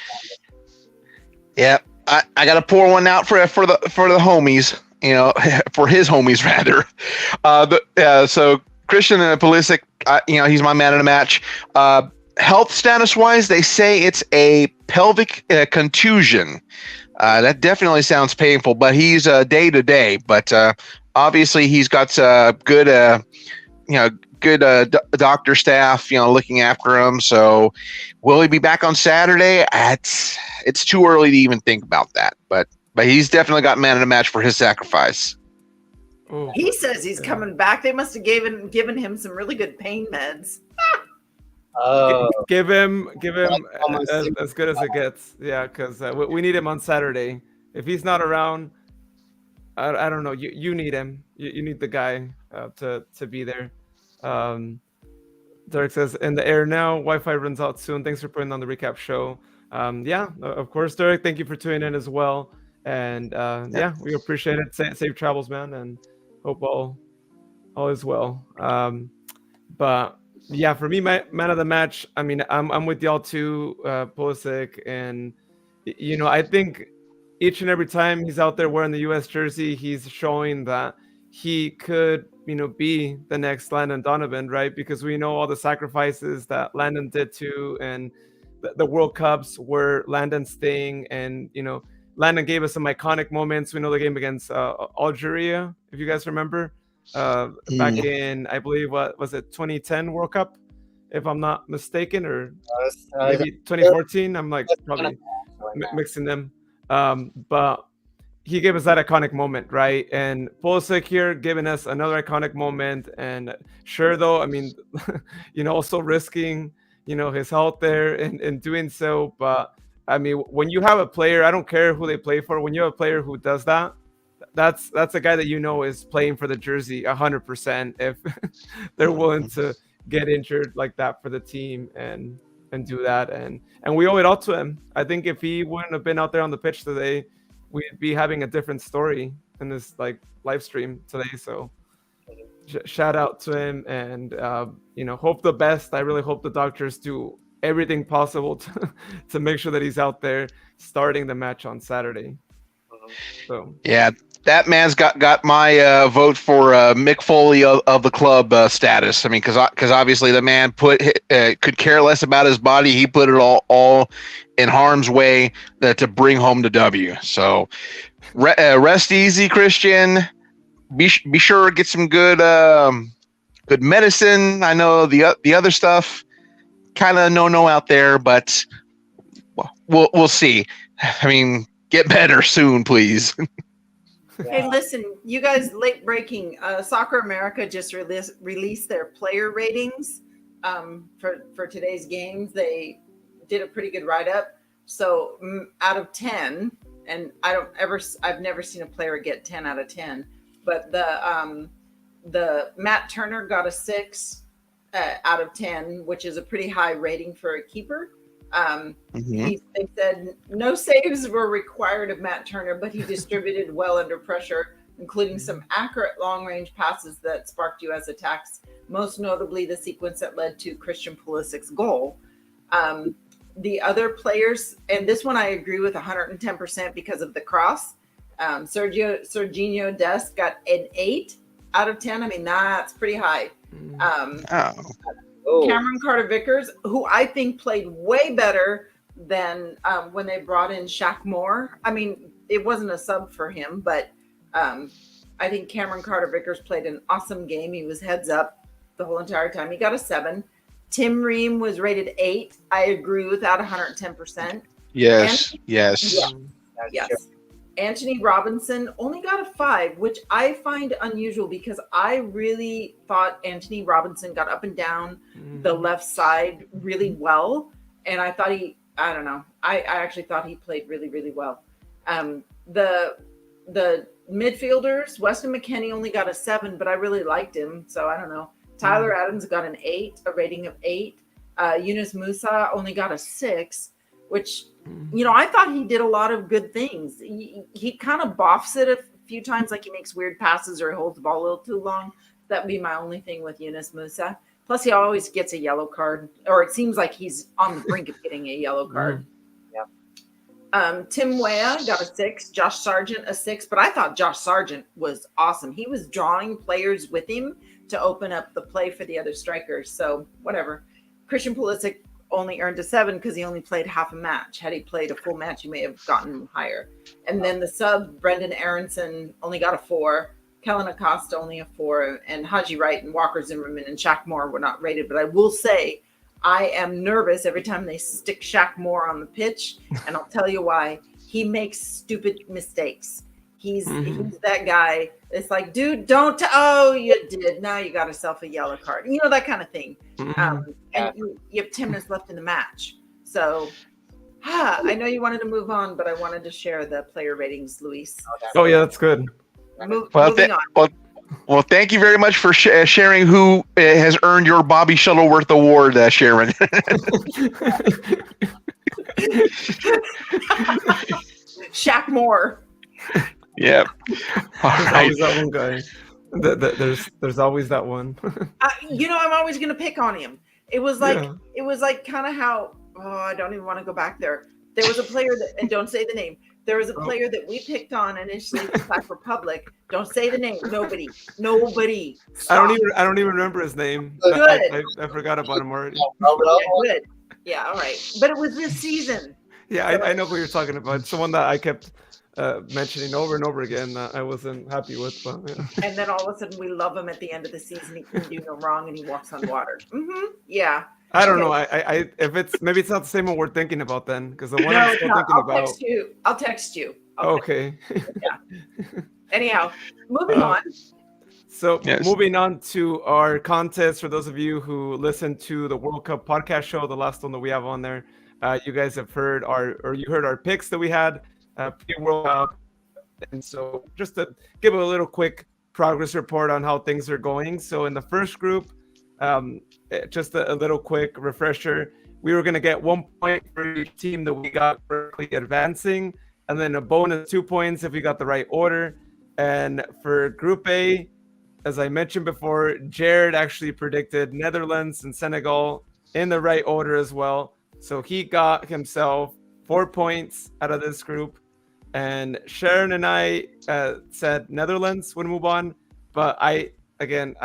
Yeah, I got to pour one out for the homies. You know, for his homies rather. So Christian Pulisic, he's my man of the match. Health status wise, they say it's a pelvic contusion. That definitely sounds painful, but he's day to day. But obviously, he's got good doctor staff, looking after him. So, will he be back on Saturday? It's too early to even think about that. But he's definitely got man of the match for his sacrifice. Oh, He says he's coming back. They must have given him some really good pain meds. Give him as good as it gets. Yeah, because we need him on Saturday. If he's not around, I don't know. You need him. You need the guy to be there. Derek says, in the air now. Wi-Fi runs out soon. Thanks for putting on the recap show. Yeah, of course, Derek. Thank you for tuning in as well. And yeah, we appreciate it. Safe travels, man, and hope all is well. But yeah, for me, my man of the match. I mean, I'm with y'all too, Pulisic, and I think each and every time he's out there wearing the U.S. jersey, he's showing that he could, be the next Landon Donovan, right? Because we know all the sacrifices that Landon did too, and the World Cups where Landon's staying, and Landon gave us some iconic moments. We know the game against Algeria, if you guys remember, back in, I believe, what was it, 2010 World Cup, if I'm not mistaken, or maybe 2014. I'm like probably mixing them. But he gave us that iconic moment, right? And Pulisic here giving us another iconic moment. And sure, though, I mean, also risking, his health there in doing so. But I mean, when you have a player, I don't care who they play for. When you have a player who does that, that's a guy that you know is playing for the jersey 100%. If they're willing to get injured like that for the team and do that, and we owe it all to him. I think if he wouldn't have been out there on the pitch today, we'd be having a different story in this like live stream today. So shout out to him, and hope the best. I really hope the doctors do everything possible to make sure that he's out there starting the match on Saturday. So yeah, that man's got my vote for Mick Foley of the club status. I mean, because obviously the man could care less about his body. He put it all in harm's way to bring home the W. So rest easy, Christian. Be sure to get some good medicine. I know the other stuff kind of no out there, but we'll see. I mean, get better soon, please. Hey, listen, you guys, late breaking. Soccer America just released their player ratings for today's games. They did a pretty good write-up. So out of 10, and I've never seen a player get 10 out of 10, but the Matt Turner got a 6 out of 10, which is a pretty high rating for a keeper. They said no saves were required of Matt Turner, but he distributed well under pressure, including some accurate long-range passes that sparked U.S. attacks, most notably the sequence that led to Christian Pulisic's goal. The other players, and this one I agree with 110% because of the cross. Serginho Dest got an 8 out of 10. I mean, that's pretty high. Cameron Carter-Vickers, who I think played way better than when they brought in Shaq Moore. I mean, it wasn't a sub for him, but I think Cameron Carter-Vickers played an awesome game. He was heads up the whole entire time. He got a 7. Tim Ream was rated 8. I agree with that 110%. Yes. Yes. Anthony Robinson only got a 5, which I find unusual because I really thought Anthony Robinson got up and down the left side really well. And I thought I actually thought he played really, really well. The midfielders, Weston McKennie only got a 7, but I really liked him. So I don't know. Tyler Adams got an 8, a rating of 8. Yunus Musa only got a 6, which, I thought he did a lot of good things. He kind of boffs it a few times, like he makes weird passes or he holds the ball a little too long. That'd be my only thing with Yunus Musa. Plus, he always gets a yellow card, or it seems like he's on the brink of getting a yellow card. Tim Weah got a 6, Josh Sargent a 6, but I thought Josh Sargent was awesome. He was drawing players with him to open up the play for the other strikers. So whatever. Christian Pulisic only earned a 7 because he only played half a match. Had he played a full match, he may have gotten higher. And then the sub, Brendan Aronson, only got a 4. Kellen Acosta only a 4. And Haji Wright and Walker Zimmerman and Shaq Moore were not rated. But I will say, I am nervous every time they stick Shaq Moore on the pitch. And I'll tell you why. He makes stupid mistakes. He's that guy. It's like, dude, don't. Oh, you did. Now you got yourself a yellow card. That kind of thing. And you have 10 minutes left in the match. So, I know you wanted to move on, but I wanted to share the player ratings, Luis. Oh, yeah, that's good. Moving on. Well, thank you very much for sharing who has earned your Bobby Shuttleworth Award, Sharon. Shaq Moore. Yeah. All right. There's always that one guy. There's always that one. I'm always going to pick on him. It was like kind of how, I don't even want to go back there. There was a player and don't say the name. There was a player that we picked on initially for Czech Republic. Don't say the name. Nobody. Stop. I don't even remember his name. Good. I forgot about him already. Good. Yeah, all right. But it was this season. Yeah, I know who you're talking about. Someone that I kept mentioning over and over again that I wasn't happy with. But, yeah. And then all of a sudden we love him at the end of the season. He can do no wrong and he walks on water. Yeah. I don't know. I if it's maybe it's not the same one we're thinking about then, because the one No, I'm still thinking about. I'll text you. Okay. Yeah. Anyhow, moving on. So Yes. moving on to our contest, for those of you who listen to the World Cup podcast show, the last one that we have on there, You guys have heard you heard our picks that we had pre-World Cup, and so just to give a little quick progress report on how things are going. So in the first group, just a little quick refresher. We were going to get 1 point for each team that we got correctly advancing, and then a bonus 2 points if we got the right order. And for Group A, as I mentioned before, Jared actually predicted Netherlands and Senegal in the right order as well. So he got himself 4 points out of this group. And Sharon and I said Netherlands would move on, but I gave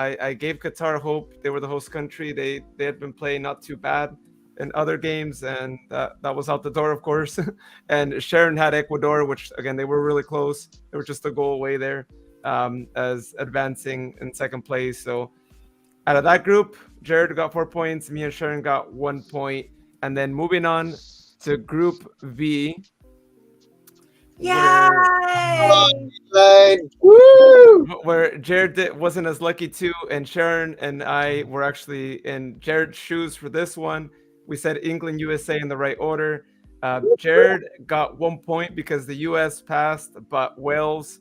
Qatar hope. They were the host country. They had been playing not too bad in other games, and that was out the door, of course. And Sharon had Ecuador, which again they were really close. They were just a goal away there, as advancing in second place. So out of that group, Jared got 4 points. Me and Sharon got 1 point. And then moving on to Group V. Where Jared wasn't as lucky too, and Sharon and I were actually in Jared's shoes for this one. We said England, USA in the right order. Jared got 1 point because the US passed, but Wales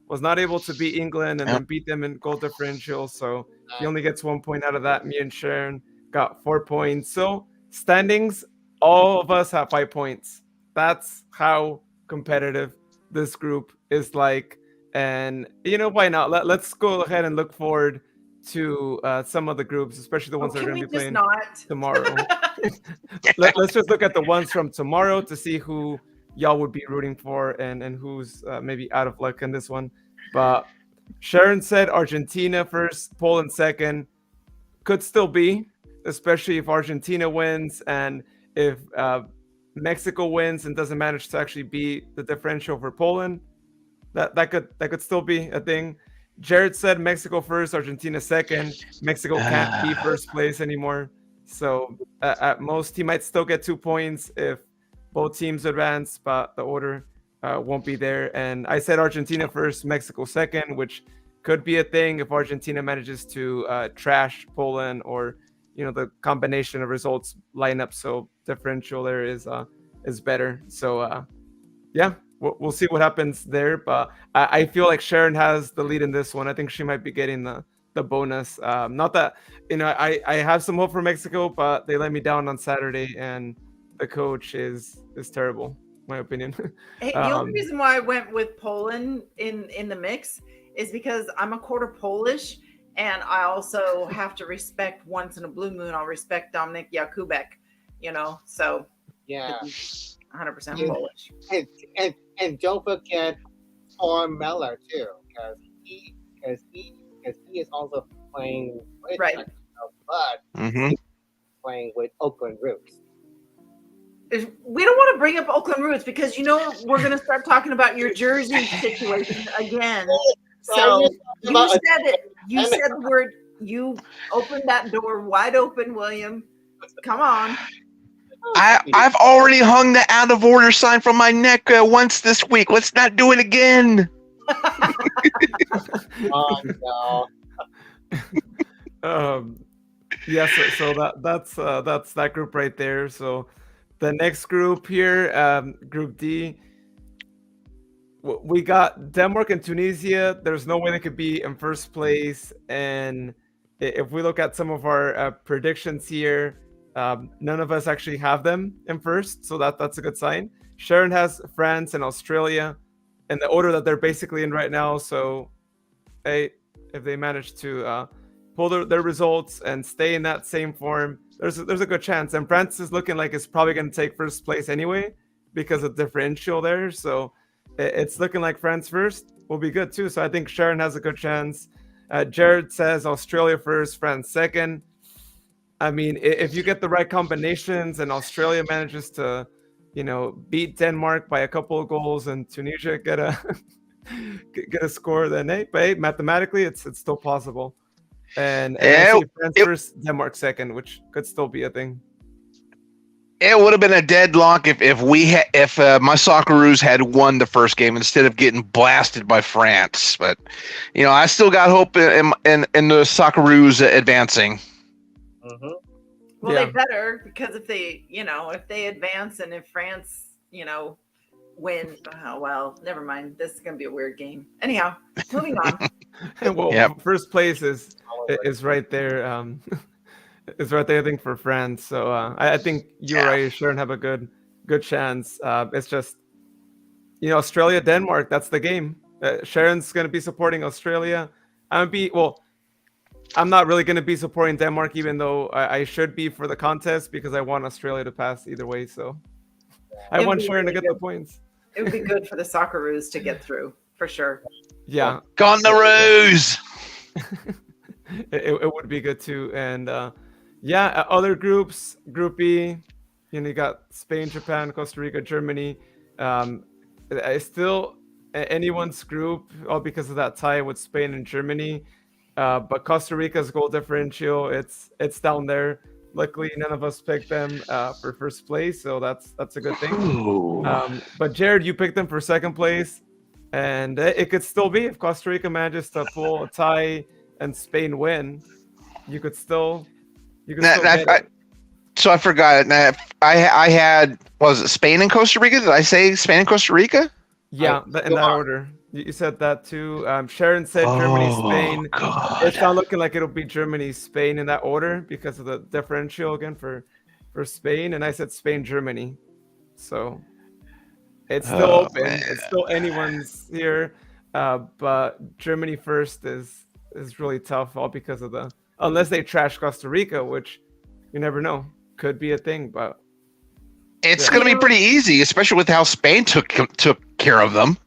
was not able to beat England and then beat them in goal differential. So he only gets 1 point out of that. Me and Sharon got 4 points. So standings, all of us have 5 points. That's how competitive this group is like. And why not? Let's go ahead and look forward to some of the groups, especially the ones that are going to be playing tomorrow. Let's just look at the ones from tomorrow to see who y'all would be rooting for and who's maybe out of luck in this one. But Sharon said Argentina first, Poland second. Could still be, especially if Argentina wins and if Mexico wins and doesn't manage to actually beat the differential for Poland. That could still be a thing. Jared said Mexico first, Argentina second. Mexico can't be first place anymore. So at most, he might still get 2 points if both teams advance, but the order won't be there. And I said Argentina first, Mexico second, which could be a thing if Argentina manages to trash Poland, or the combination of results line up so differential there is better. So yeah. We'll see what happens there, but I feel like Sharon has the lead in this one. I think she might be getting the bonus. Not that I have some hope for Mexico, but they let me down on Saturday, and the coach is terrible, my opinion. Hey, the only reason why I went with Poland in the mix is because I'm a quarter Polish, and I also have to respect, once in a blue moon, I'll respect Dominik Jakubek. So yeah. 100% Polish. And don't forget Torm Meller too, because he is also playing with Mexico, but he's playing with Oakland Roots. We don't want to bring up Oakland Roots because we're going to start talking about your jersey situation again. So you said it. You said the word. You opened that door wide open, William. Come on. I've already hung the out of order sign from my neck once this week. Let's not do it again. Oh no. Yeah. So that's that group right there. So the next group here, Group D, we got Denmark and Tunisia. There's no way they could be in first place. And if we look at some of our predictions here, none of us actually have them in first, so that's a good sign. Sharon has France and Australia in the order that they're basically in right now. So, if they manage to pull their results and stay in that same form, there's a good chance. And France is looking like it's probably going to take first place anyway because of differential there. So it's looking like France first will be good too. So I think Sharon has a good chance. Jared says Australia first, France second. I mean, if you get the right combinations and Australia manages to, beat Denmark by a couple of goals and Tunisia get a score, then hey, mathematically it's still possible. And I say France first, Denmark second, which could still be a thing. It would have been a deadlock if my Socceroos had won the first game instead of getting blasted by France. But I still got hope in the Socceroos advancing. Well, Yeah. they better, because if they advance and if France, win, well, never mind. This is going to be a weird game. Anyhow, moving on. Well, Yep. first place is right there. It's right there, I think, for France. So I think you're right. Sharon have a good chance. It's just Australia, Denmark. That's the game. Sharon's gonna be supporting Australia. I'm not really gonna be supporting Denmark, even though I should be for the contest because I want Australia to pass either way. So I It'd want be Sharon to really get the good. points. It would be good for the Socceroos to get through, for sure. Yeah, Gone the ruse. it would be good too. And other groups, Group E, you got Spain, Japan, Costa Rica, Germany. It's still anyone's group, all because of that tie with Spain and Germany. But Costa Rica's goal differential, it's down there. Luckily, none of us picked them for first place, so that's a good thing. But Jared, you picked them for second place, and it could still be if Costa Rica manages to pull a tie and Spain win, you could still get it. So I forgot. I had, was it Spain and Costa Rica? Did I say Spain and Costa Rica? Yeah, in that order. You said that too. Sharon said Germany, Spain. God. It's not looking like it'll be Germany, Spain in that order because of the differential again for Spain. And I said Spain, Germany. So it's still open. Man. It's still anyone's here. But Germany first is really tough, all because of unless they trash Costa Rica, which you never know. Could be a thing, but It's going to be pretty easy, especially with how Spain took care of them.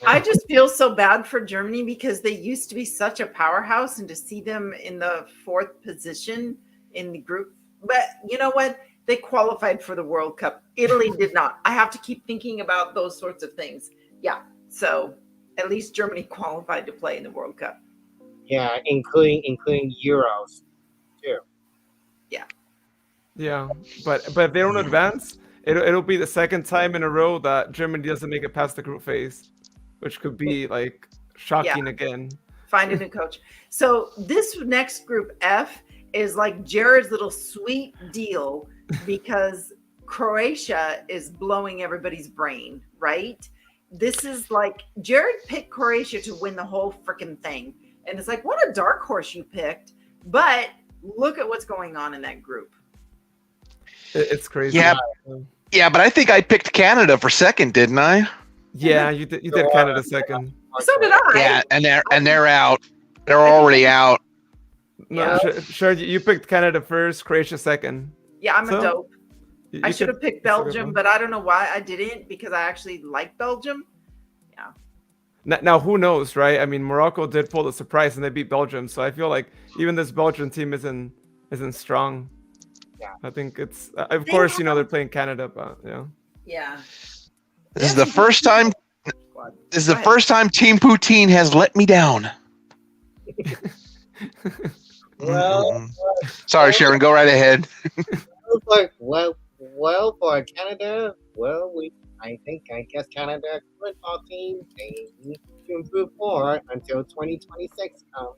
I just feel so bad for Germany because they used to be such a powerhouse, and to see them in the 4th position in the group. But you know what? They qualified for the World Cup. Italy did not. I have to keep thinking about those sorts of things. Yeah. So at least Germany qualified to play in the World Cup. Yeah, including Euros too. yeah. But if they don't advance, it'll be the second time in a row that Germany doesn't make it past the group phase, which could be like shocking again. Find a new coach. So this next group F is like Jared's little sweet deal because Croatia is blowing everybody's brain, right? This is like Jared picked Croatia to win the whole freaking thing. And it's like, what a dark horse you picked. But look at what's going on in that group. It's crazy. Yeah, but I think I picked Canada for second, didn't I? Yeah, you did Canada second. So did I. Yeah, and they're out. They're already out. No, sure. You picked Canada first, Croatia second. Yeah, I'm a So, dope. You I should have picked it's a good Belgium, one. but I don't know why I didn't, because I actually like Belgium. Now, who knows, right? I mean, Morocco did pull the surprise and they beat Belgium, so I feel like even this Belgian team isn't strong. Yeah. I think it's of course they're playing Canada, but yeah. Yeah. This is the first time. Squad. This is the Go ahead. first time Team Poutine has let me down. Well, Sorry, Sharon. Go right ahead. well, for Canada, I guess Canada football team, they need to improve more until 2026 comes.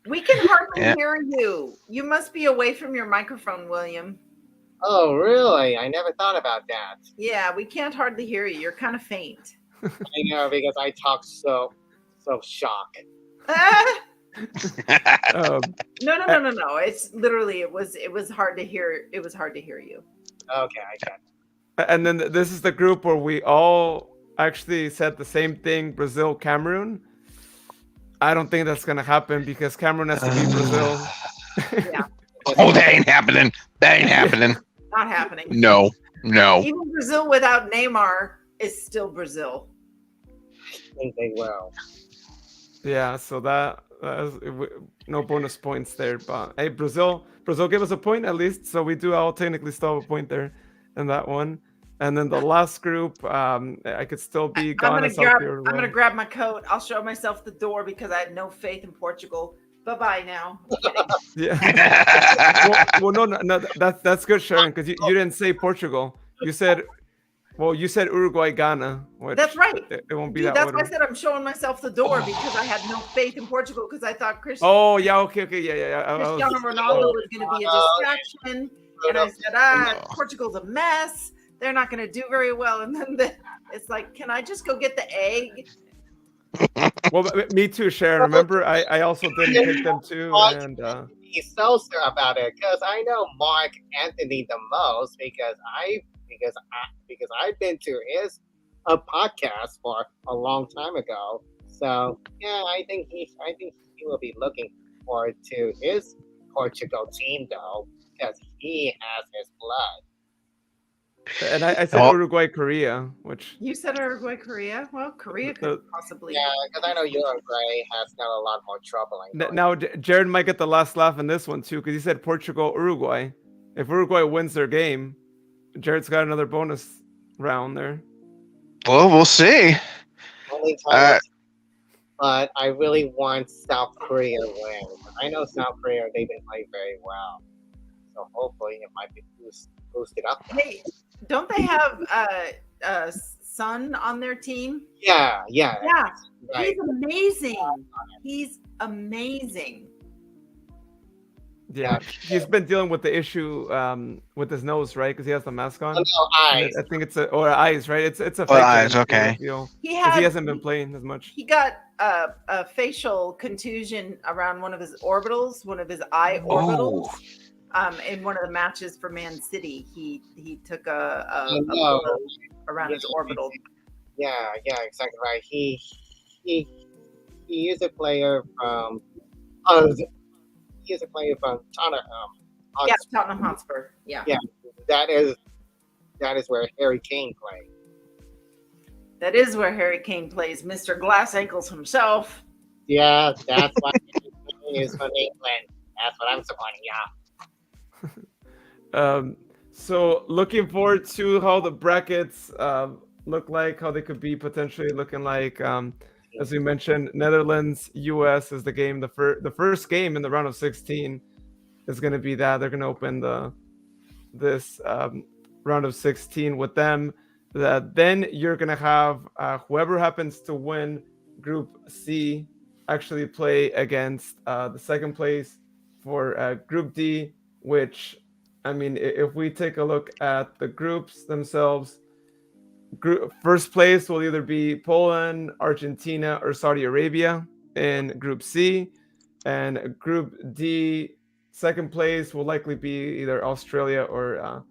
We can hardly Yeah. hear you. You must be away from your microphone, William. Oh, really? I never thought about that. Yeah, we can't hardly hear you. You're kind of faint. I know, because I talk so shock. No. It's literally it was hard to hear. It was hard to hear you. Okay, I got it. And then this is the group where we all actually said the same thing: Brazil, Cameroon. I don't think that's gonna happen because Cameroon has to beat Brazil. Yeah, Oh, that ain't happening. That ain't happening. not happening. No. Even Brazil without Neymar is still Brazil. I think they will. Yeah, so that is, no bonus points there. But hey, Brazil give us a point at least, so we do all technically still have a point there in that one. And then the last group, I could still be gone. I'm gonna grab my coat. I'll show myself the door because I had no faith in Portugal. Bye now. I'm kidding. Yeah. well, no, that's good, Sharon, because you didn't say Portugal. You said Uruguay, Ghana. Which That's right. It won't be Dude, that that's order. why I said I'm showing myself the door because I had no faith in Portugal because I thought Oh yeah, okay, yeah. Cristiano Ronaldo was going to be a distraction, And I said, Portugal's a mess. They're not going to do very well. And then it's like, can I just go get the egg? Well, me too, Sharon. Remember, I also didn't pick them too, and he's so sure about it because I know Mark Anthony the most because I've been to his podcast for a long time ago. So yeah, I think he will be looking forward to his Portugal team though because he has his blood. And I said Uruguay, Korea, which you said Uruguay, Korea. Well, Korea could possibly. Yeah, because I know Uruguay has got a lot more trouble. Now, Jared might get the last laugh in this one too because he said Portugal, Uruguay. If Uruguay wins their game, Jared's got another bonus round there. Well, we'll see. But I really want South Korea to win. I know South Korea, they've been playing very well. So hopefully it might be boosted up. Hey, don't they have Son on their team? Yeah. Right. He's amazing. He's amazing. Yeah, he's been dealing with the issue with his nose, right? Because he has the mask on. Oh, no, eyes. I think or eyes, right? It's a fake eyes. Okay. He hasn't been playing as much. He got a facial contusion around one of his orbitals, one of his eye orbitals. In one of the matches for Man City, he took a blow around his orbital. Yeah, exactly right. He is a player from. He is a player from Tottenham. Yeah, Tottenham Hotspur. Yeah. That is where Harry Kane plays. That is where Harry Kane plays, Mr. Glass Ankles himself. Yeah, that's why he is from England. That's what I'm supporting. Yeah. So looking forward to how the brackets look like, how they could be potentially looking like. As we mentioned, Netherlands, US is the game. The first game in the round of 16 is going to be that. They're going to open this round of 16 with them. Then you're going to have whoever happens to win Group C actually play against the second place for Group D, which, I mean, if we take a look at the groups themselves, first place will either be Poland, Argentina, or Saudi Arabia in Group C. And Group D, second place will likely be either Australia or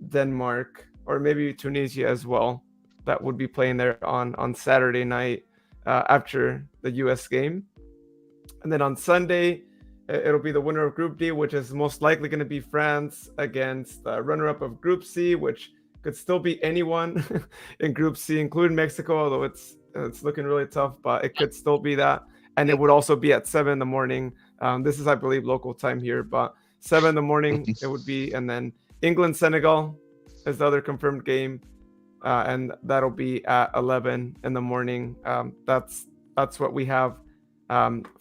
Denmark, or maybe Tunisia as well. That would be playing there on Saturday night after the US game. And then on Sunday, it'll be the winner of Group D, which is most likely going to be France against the runner-up of Group C, which could still be anyone in Group C, including Mexico, although it's looking really tough, but it could still be that. And it would also be at 7 a.m. This is, I believe, local time here, but 7 a.m. it would be. And then England, Senegal is the other confirmed game. And that'll be at 11 a.m. That's what we have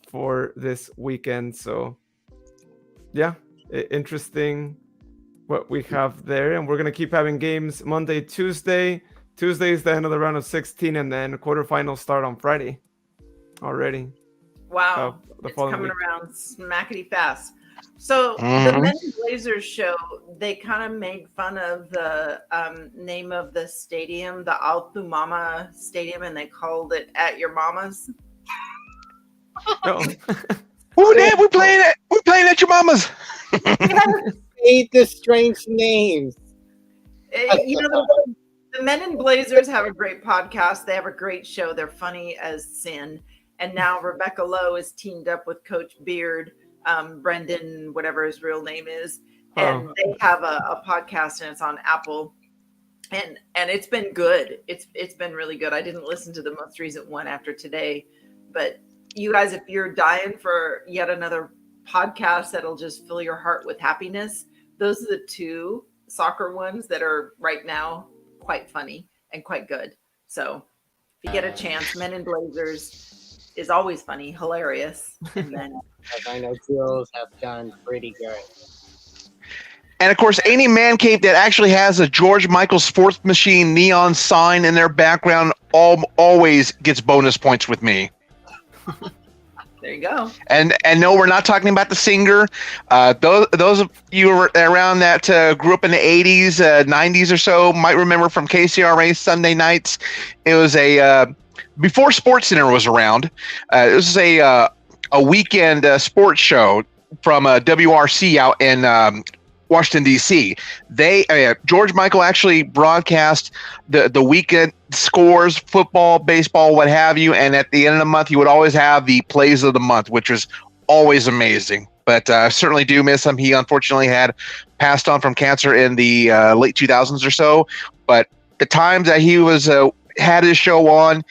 for this weekend. So yeah, interesting what we have there, and we're going to keep having games Monday, Tuesday is the end of the round of 16, and then quarterfinals start on Friday already. Wow, it's coming week. Around smackety fast. So the Men in Blazers show, they kind of made fun of the name of the stadium, the Altu Mama Stadium, and they called it At Your Mama's. Oh. We're playing At Your Mama's. Hate the strange names. You know, the Men in Blazers have a great podcast. They have a great show. They're funny as sin. And now Rebecca Lowe is teamed up with Coach Beard, Brendan, whatever his real name is. And they have a podcast, and it's on Apple. And it's been good. It's been really good. I didn't listen to the most recent one after today. But you guys, if you're dying for yet another podcast that'll just fill your heart with happiness, those are the two soccer ones that are right now quite funny and quite good. So if you get a chance, Men in Blazers is always funny, hilarious. And then I know Jules have done pretty good. And of course, any man cave that actually has a George Michael Sports Machine neon sign in their background always gets bonus points with me. There you go. And no, we're not talking about the singer. Those of you around that grew up in the 80s, 90s or so might remember from KCRA Sunday nights. It was before SportsCenter was around. It was a weekend sports show from WRC out in Washington, D.C. George Michael actually broadcast the weekend scores, football, baseball, what have you, and at the end of the month, he would always have the plays of the month, which was always amazing. But I certainly do miss him. He unfortunately had passed on from cancer in the late 2000s or so. But the times that he was had his show on,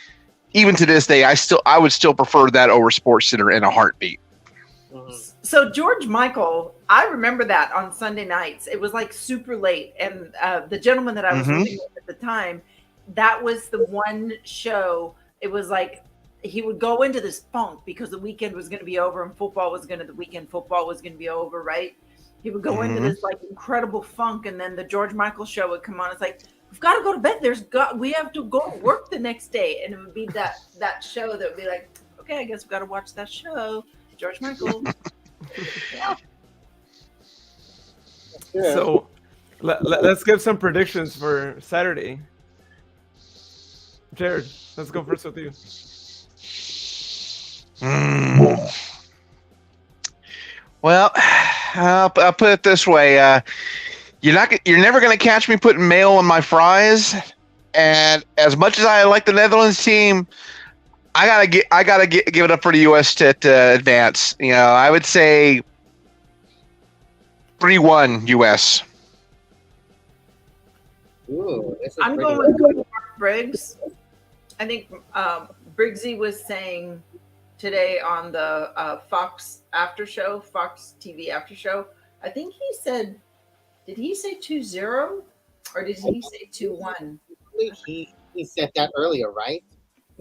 even to this day, I would still prefer that over SportsCenter in a heartbeat. So George Michael, I remember that on Sunday nights. It was like super late, and the gentleman that I was living with at the time, that was the one show. It was like he would go into this funk because the weekend was going to be over and the weekend football was going to be over, right? He would go into this like incredible funk, and then the George Michael show would come on. It's like, we've got to go to bed. We have to go to work the next day, and it would be that show that would be like, okay, I guess we've got to watch that show, George Michael. Yeah. So let's give some predictions for Saturday. Jared, let's go first with you. Well, I'll put it this way: you're never going to catch me putting mayo on my fries. And as much as I like the Netherlands team, I gotta give it up for the U.S. to advance. You know, I would say 3-1 U.S. Ooh, I'm going with Mark Briggs. I think Briggsy was saying today on the Fox TV after show. I think he said, did he say 2-0 or did he say 2-1? He said that earlier, right?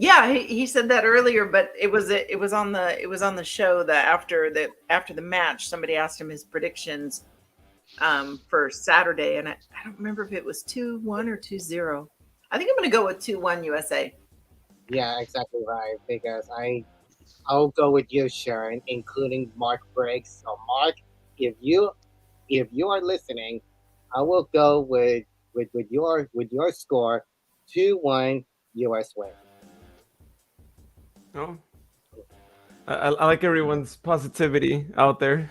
Yeah, he said that earlier, but it was on the show that after the match, somebody asked him his predictions for Saturday, and I don't remember if it was 2-1 or 2-0. I think I'm going to go with 2-1 USA. Yeah, exactly right. Because I'll go with you, Sharon, including Mark Briggs. So, Mark, if you are listening, I will go with your score, 2-1 US win. Oh, I like everyone's positivity out there.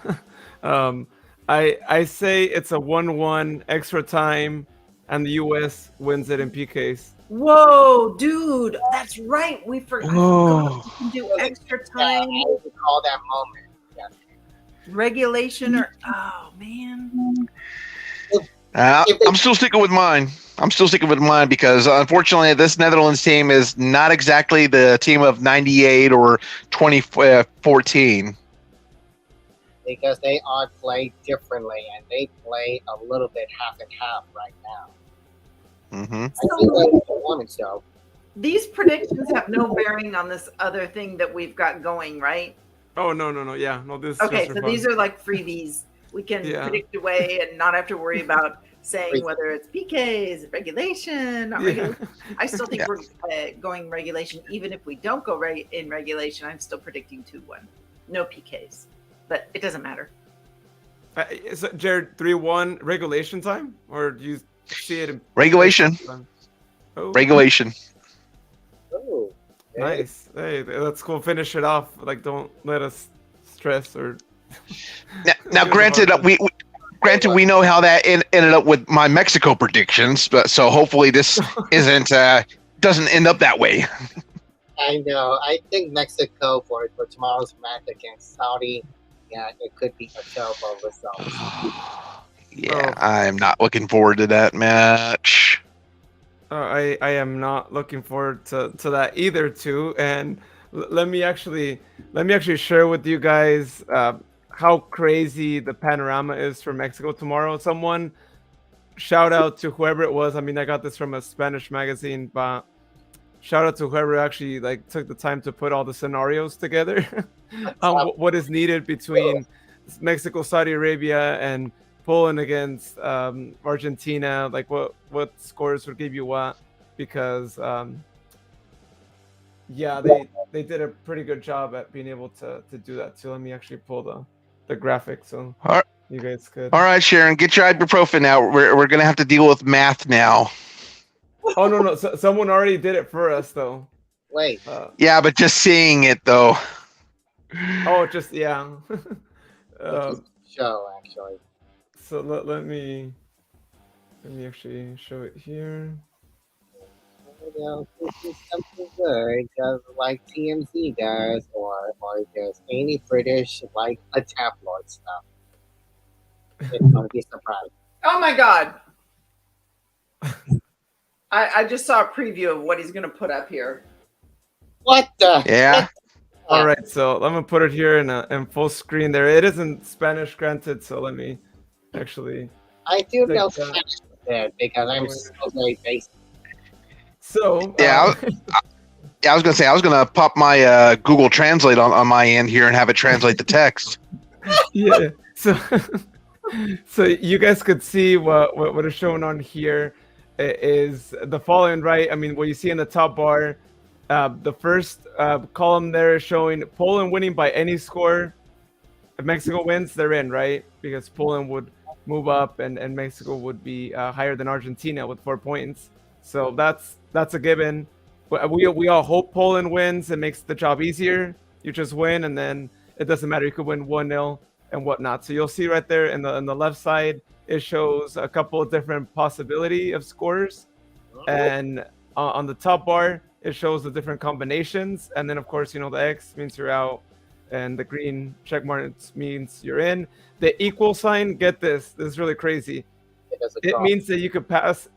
I say it's a 1-1 extra time, and the U.S. wins it in PKs. Whoa, dude, that's right. We forgot. Whoa. We can do extra time, I recall that moment. Yes. regulation, or oh man. I'm still sticking with mine. Because unfortunately, this Netherlands team is not exactly the team of '98 or 2014. Because they are played differently, and they play a little bit half and half right now. I think that's the woman show. These predictions have no bearing on this other thing that we've got going, right? Oh no, yeah, no. This. Okay, is so these are like freebies. We can predict away and not have to worry about saying whether it's PKs, regulation, not regulation. I still think we're going regulation. Even if we don't go in regulation, I'm still predicting 2-1. No PKs, but it doesn't matter. So Jared, 3-1 regulation time, or do you see it in Regulation. Oh. Regulation. Oh, Nice. Hey, let's go finish it off. Like, don't let us stress or. Now granted, we know how that ended up with my Mexico predictions, but so hopefully this doesn't end up that way. I know. I think Mexico for tomorrow's match against Saudi, it could be a terrible result. I'm not looking forward to that match. I am not looking forward to that either, too. And let me actually share with you guys how crazy the panorama is for Mexico tomorrow. Someone shout out to whoever it was. I mean, I got this from a Spanish magazine, but shout out to whoever actually took the time to put all the scenarios together. What is needed between Mexico, Saudi Arabia, and Poland against Argentina, like what scores would give you what, because Yeah, they did a pretty good job at being able to do that too. Let me actually pull the graphic so All right, you guys could. all right, Sharon, get your ibuprofen out. We're gonna have to deal with math now. Oh no, so, someone already did it for us though. Wait, Yeah, but just seeing it though. Oh, just yeah. it's a show actually. So let me actually show it here. You know, this is something good, just like TMZ does, or just any British like a tabloid stuff. It's gonna be surprised. Oh my God. I just saw a preview of what he's going to put up here. What the? Yeah. All right, so I'm gonna put it here in full screen. There, it is in Spanish, granted. So let me actually. I do Take know that. Spanish there because I'm so very basic. So Yeah, I was gonna say I was gonna pop my Google Translate on my end here and have it translate the text. yeah. So so you guys could see what is shown on here is the following, right? I mean, what you see in the top bar, the first column there is showing Poland winning by any score. If Mexico wins, they're in, right? Because Poland would move up and Mexico would be higher than Argentina with 4 points. So that's a given. We all hope Poland wins. It makes the job easier. You just win, and then it doesn't matter. You could win 1-0 and whatnot. So you'll see right there in the left side, it shows a couple of different possibility of scores, and on the top bar, it shows the different combinations. And then of course, you know, the X means you're out, and the green check mark means you're in. The equal sign, get this is really crazy. It means that you could pass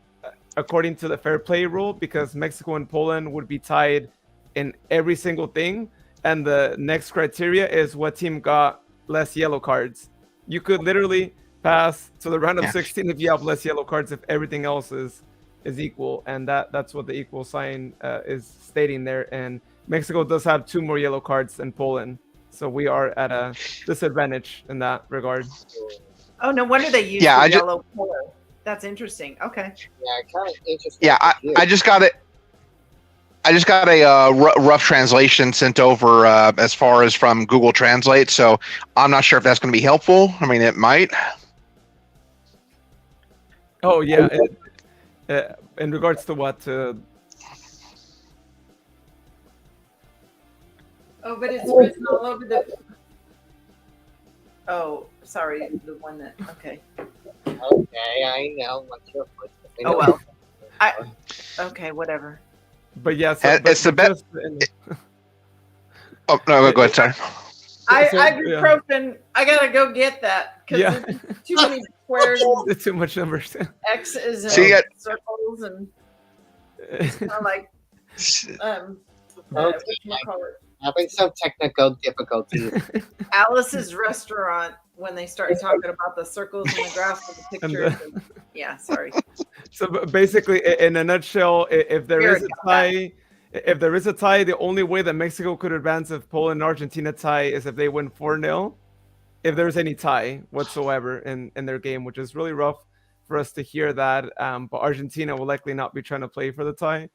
according to the fair play rule, because Mexico and Poland would be tied in every single thing. And the next criteria is what team got less yellow cards. You could literally pass to the round of 16 if you have less yellow cards, if everything else is equal. And that's what the equal sign is stating there. And Mexico does have 2 more yellow cards than Poland. So we are at a disadvantage in that regard. Oh, no wonder they use the yellow color. That's interesting. Okay. Yeah, kind of interesting. Yeah, I just got it. I just got a rough translation sent over as far as from Google Translate, so I'm not sure if that's going to be helpful. I mean, it might. Oh yeah, in regards to what? Oh, but it's written all over the. Oh, sorry, the one that. Okay. Okay, I know what you're. Oh well. Okay, whatever. But yeah, so, it's the best. Oh no, go ahead, sorry. Ibuprofen. I gotta go get that because too many squares. It's too much numbers. X's and circles and it's kind of like having some technical difficulties. Alice's Restaurant, when they start talking about the circles and the graphs and the pictures. Yeah, sorry. So basically, in a nutshell, if there is a tie, the only way that Mexico could advance if Poland and Argentina tie is if they win 4-0. If there's any tie whatsoever in their game, which is really rough for us to hear that. But Argentina will likely not be trying to play for the tie,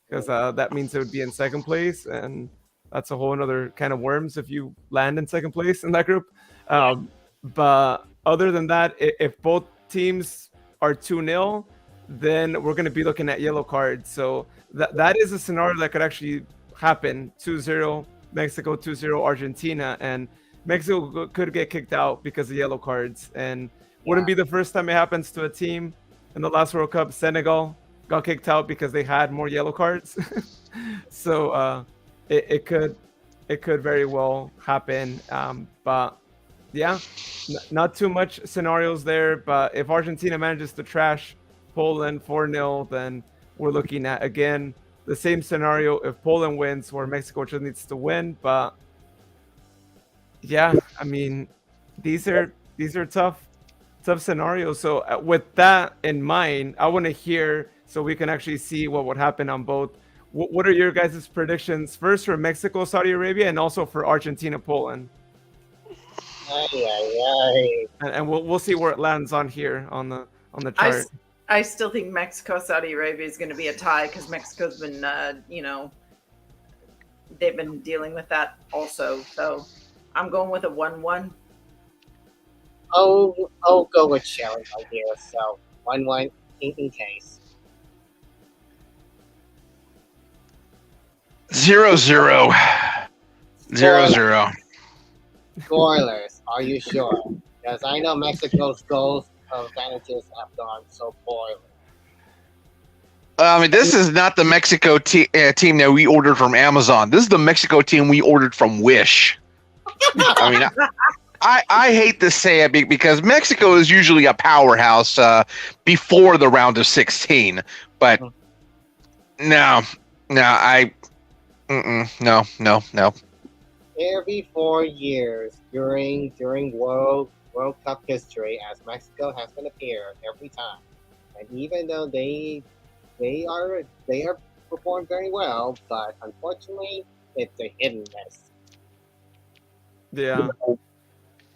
because that means it would be in second place, and that's a whole another kind of worms if you land in second place in that group. But other than that, if both teams are 2-0, then we're going to be looking at yellow cards. So that is a scenario that could actually happen. 2-0 Mexico, 2-0 Argentina, and Mexico could get kicked out because of yellow cards. And wouldn't be the first time it happens to a team. In the last World Cup, Senegal got kicked out because they had more yellow cards. So it could very well happen. But yeah, not too much scenarios there. But if Argentina manages to trash Poland 4-0, then we're looking at, again, the same scenario if Poland wins, where Mexico just needs to win. But yeah, I mean, these are tough scenarios. So with that in mind, I want to hear, so we can actually see what would happen on both. What are your guys' predictions first for Mexico, Saudi Arabia, and also for Argentina, Poland? And we'll see where it lands on here on the chart. I still think Mexico, Saudi Arabia is going to be a tie, because Mexico's been, they've been dealing with that also. So I'm going with a 1-1. I'll go with Sharon right here. So 1-1 in case. 0-0. 0-0. Spoilers, are you sure? Because I know Mexico's goals advantages have gone so poorly. I mean, this is not the Mexico team that we ordered from Amazon. This is the Mexico team we ordered from Wish. I mean, I hate to say it because Mexico is usually a powerhouse before the round of 16. But no. Every 4 years during World Cup history, as Mexico has been appeared every time, and even though they are performed very well, but unfortunately it's a hit and miss. Yeah.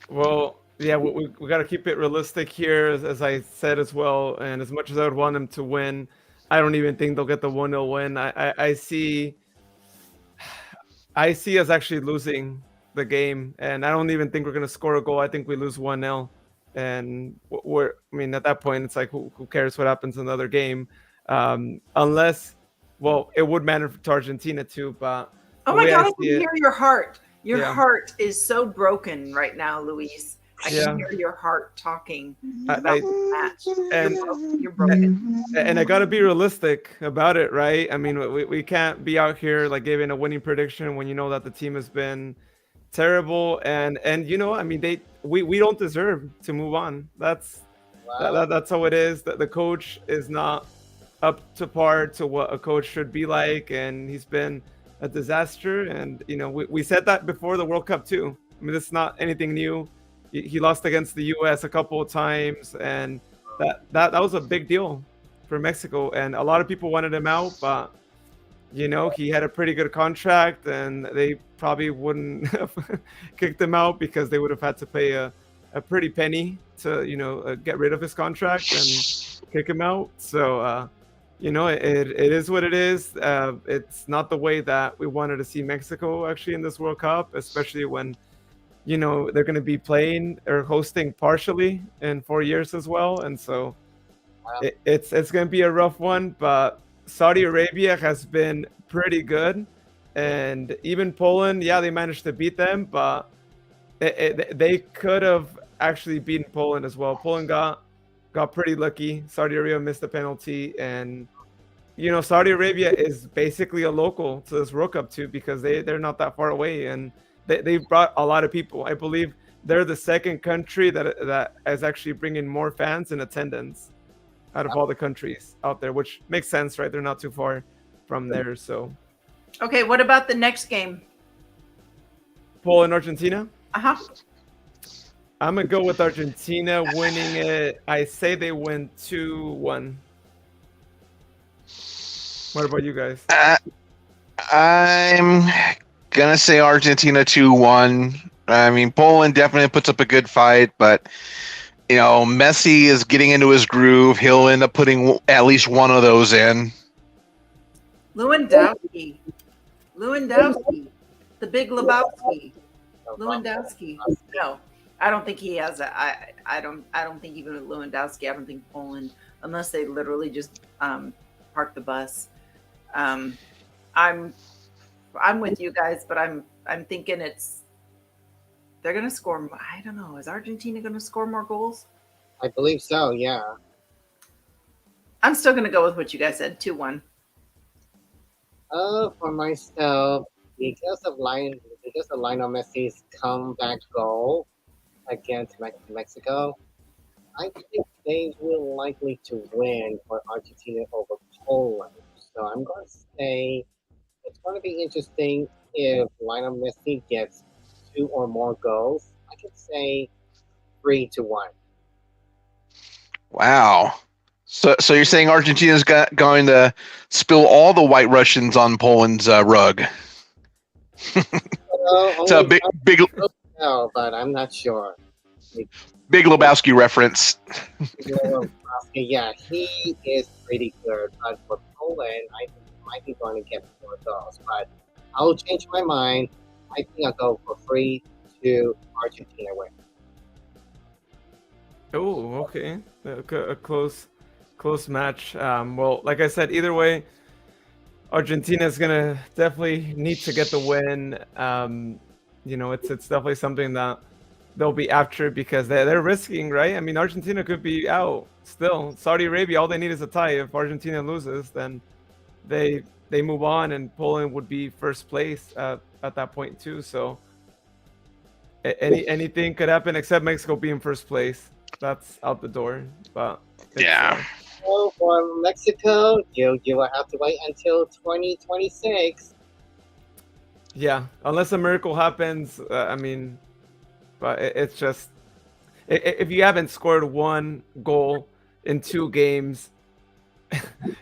Well, yeah, we got to keep it realistic here, as I said as well. And as much as I would want them to win, I don't even think they'll get the 1-0 win. I see us actually losing the game, and I don't even think we're gonna score a goal. I think we lose 1-0, and I mean, at that point, it's like who cares what happens in another game, unless, well, it would matter to Argentina too. But Oh the my way God, I I see can it, hear your heart. Your Yeah. heart is so broken right now, Luis. I Yeah. can hear your heart talking I- about the match. and- You're broken. and I gotta be realistic about it, right? I mean, we can't be out here like giving a winning prediction when you know that the team has been terrible, and you know, I mean, we don't deserve to move on. That's how it is. That the coach is not up to par to what a coach should be like, and he's been a disaster. And you know, we said that before the World Cup too. I mean, it's not anything new. He lost against the U.S. a couple of times, and that was a big deal for Mexico. And a lot of people wanted him out, but you know, he had a pretty good contract, and they probably wouldn't have kicked him out because they would have had to pay a pretty penny to, you know, get rid of his contract and kick him out. So, you know, it is what it is. It's not the way that we wanted to see Mexico actually in this World Cup, especially when, you know, they're going to be playing or hosting partially in 4 years as well. And so it's going to be a rough one, but Saudi Arabia has been pretty good. And even Poland, yeah, they managed to beat them, but they could have actually beaten Poland as well. Poland got pretty lucky. Saudi Arabia missed the penalty, and you know, Saudi Arabia is basically a local to this World Cup too, because they're not that far away, and they brought a lot of people. I believe they're the second country that is actually bringing more fans in attendance out of all the countries out there, which makes sense, right? They're not too far from there. So Okay, what about the next game? Poland, Argentina. Uh-huh. I'm gonna go with Argentina winning it. I say they win 2-1. What about you guys? I'm gonna say Argentina 2-1. I mean, Poland definitely puts up a good fight, but you know, Messi is getting into his groove. He'll end up putting at least one of those in. Lewandowski, the big Lebowski. Lewandowski. No, I don't think he has a. I don't think even with Lewandowski. I don't think Poland, unless they literally just park the bus. I'm with you guys, but I'm thinking they're gonna score. I don't know. Is Argentina gonna score more goals? I believe so. Yeah. I'm still gonna go with what you guys said. 2-1. For myself, because of Lionel Messi's comeback goal against Mexico, I think they will likely to win for Argentina over Poland. So I'm going to say it's going to be interesting if Lionel Messi gets 2 or more goals. I could say 3-1. Wow. So you're saying Argentina's going to spill all the White Russians on Poland's rug? It's a big No, but I'm not sure. Big Lebowski reference. Yeah, he is pretty good. But for Poland, I think he might be going to get more goals. But I'll change my mind. I think I'll go for 3-2 Argentina win. Oh, okay. A close match. Well, like I said, either way, Argentina is gonna definitely need to get the win. It's definitely something that they'll be after because they're risking, right? I mean, Argentina could be out still. Saudi Arabia, all they need is a tie. If Argentina loses, then they move on, and Poland would be first place at that point too. So anything could happen except Mexico being first place. That's out the door. But Yeah. So for Mexico, you will have to wait until 2026. Yeah, unless a miracle happens. I mean, but it's just if you haven't scored one goal in 2 games,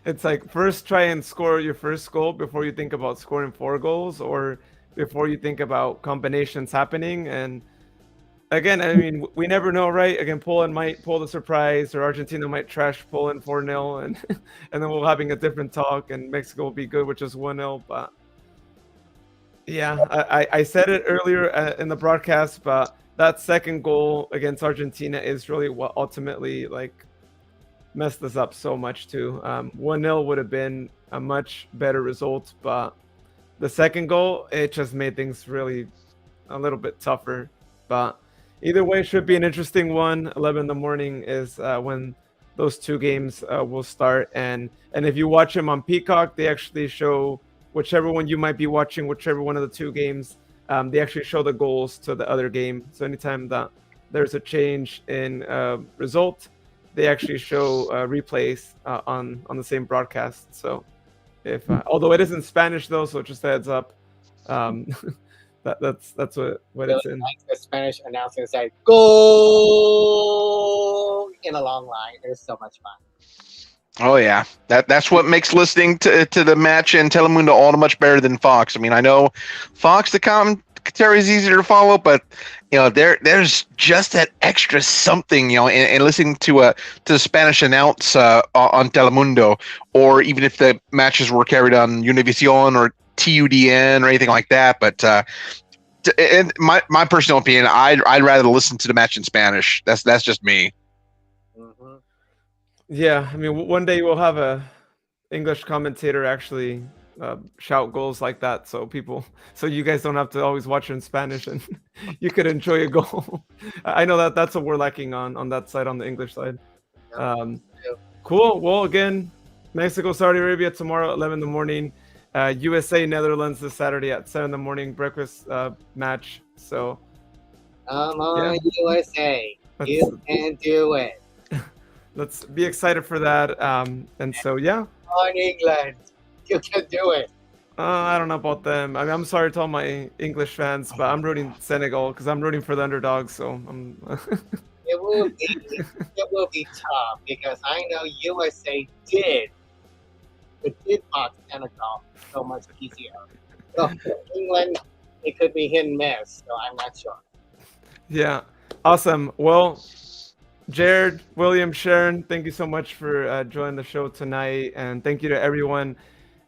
it's like first try and score your first goal before you think about scoring 4 goals or before you think about combinations happening. And again, I mean, we never know, right? Again, Poland might pull the surprise, or Argentina might trash Poland 4-0, and and then we're having a different talk, and Mexico will be good, which is 1-0. But yeah, I said it earlier in the broadcast, but that second goal against Argentina is really what ultimately messed us up so much too. 1-0 would have been a much better result, but the second goal, it just made things really a little bit tougher. But either way, should be an interesting one. 11 in the morning is when those 2 games will start. And if you watch them on Peacock, they actually show whichever one you might be watching, whichever one of the 2 games, they actually show the goals to the other game. So anytime that there's a change in result, they actually show replays on the same broadcast. So if although it is in Spanish though, so just a heads up. That's what it's in. Like the Spanish announcer said, "Go!" in a long line. It was so much fun. Oh yeah, that's what makes listening to the match in Telemundo all the much better than Fox. I mean, I know Fox the commentary is easier to follow, but there's just that extra something in listening to the Spanish announce on Telemundo, or even if the matches were carried on Univision or TUDN or anything like that. But in my personal opinion, I'd rather listen to the match in Spanish. That's just me. Mm-hmm. Yeah, I mean, one day we'll have a English commentator actually shout goals like that, so you guys don't have to always watch it in Spanish, and you could enjoy a goal. I know that's what we're lacking on that side, on the English side. Cool. Well, again, Mexico, Saudi Arabia tomorrow at 11 in the morning. USA, Netherlands this Saturday at 7 in the morning, breakfast match. So, come on, USA, you can do it. Let's be excited for that. And so, yeah. On England, you can do it. I don't know about them. I mean, I'm sorry to all my English fans, but I'm rooting Senegal because I'm rooting for the underdogs. So I'm. It will be tough because I know USA did box Senegal so much easier. So England, it could be hit and miss. So I'm not sure. Yeah, awesome. Well, Jared, William, Sharon, thank you so much for joining the show tonight, and thank you to everyone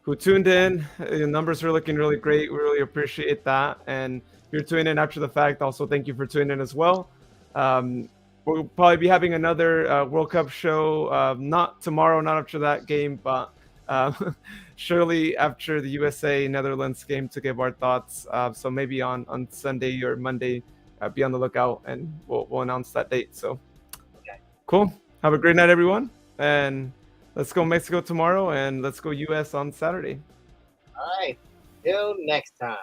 who tuned in. Your numbers are looking really great. We really appreciate that. And if you're tuning in after the fact, also thank you for tuning in as well. We'll probably be having another World Cup show, not tomorrow, not after that game, but surely after the USA Netherlands game to give our thoughts. So maybe on Sunday or Monday, be on the lookout, and we'll announce that date. So. Cool. Have a great night, everyone. And let's go Mexico tomorrow, and let's go US on Saturday. All right. Till next time.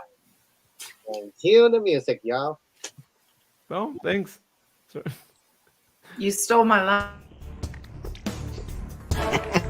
And cue the music, y'all. Well, thanks. You stole my line.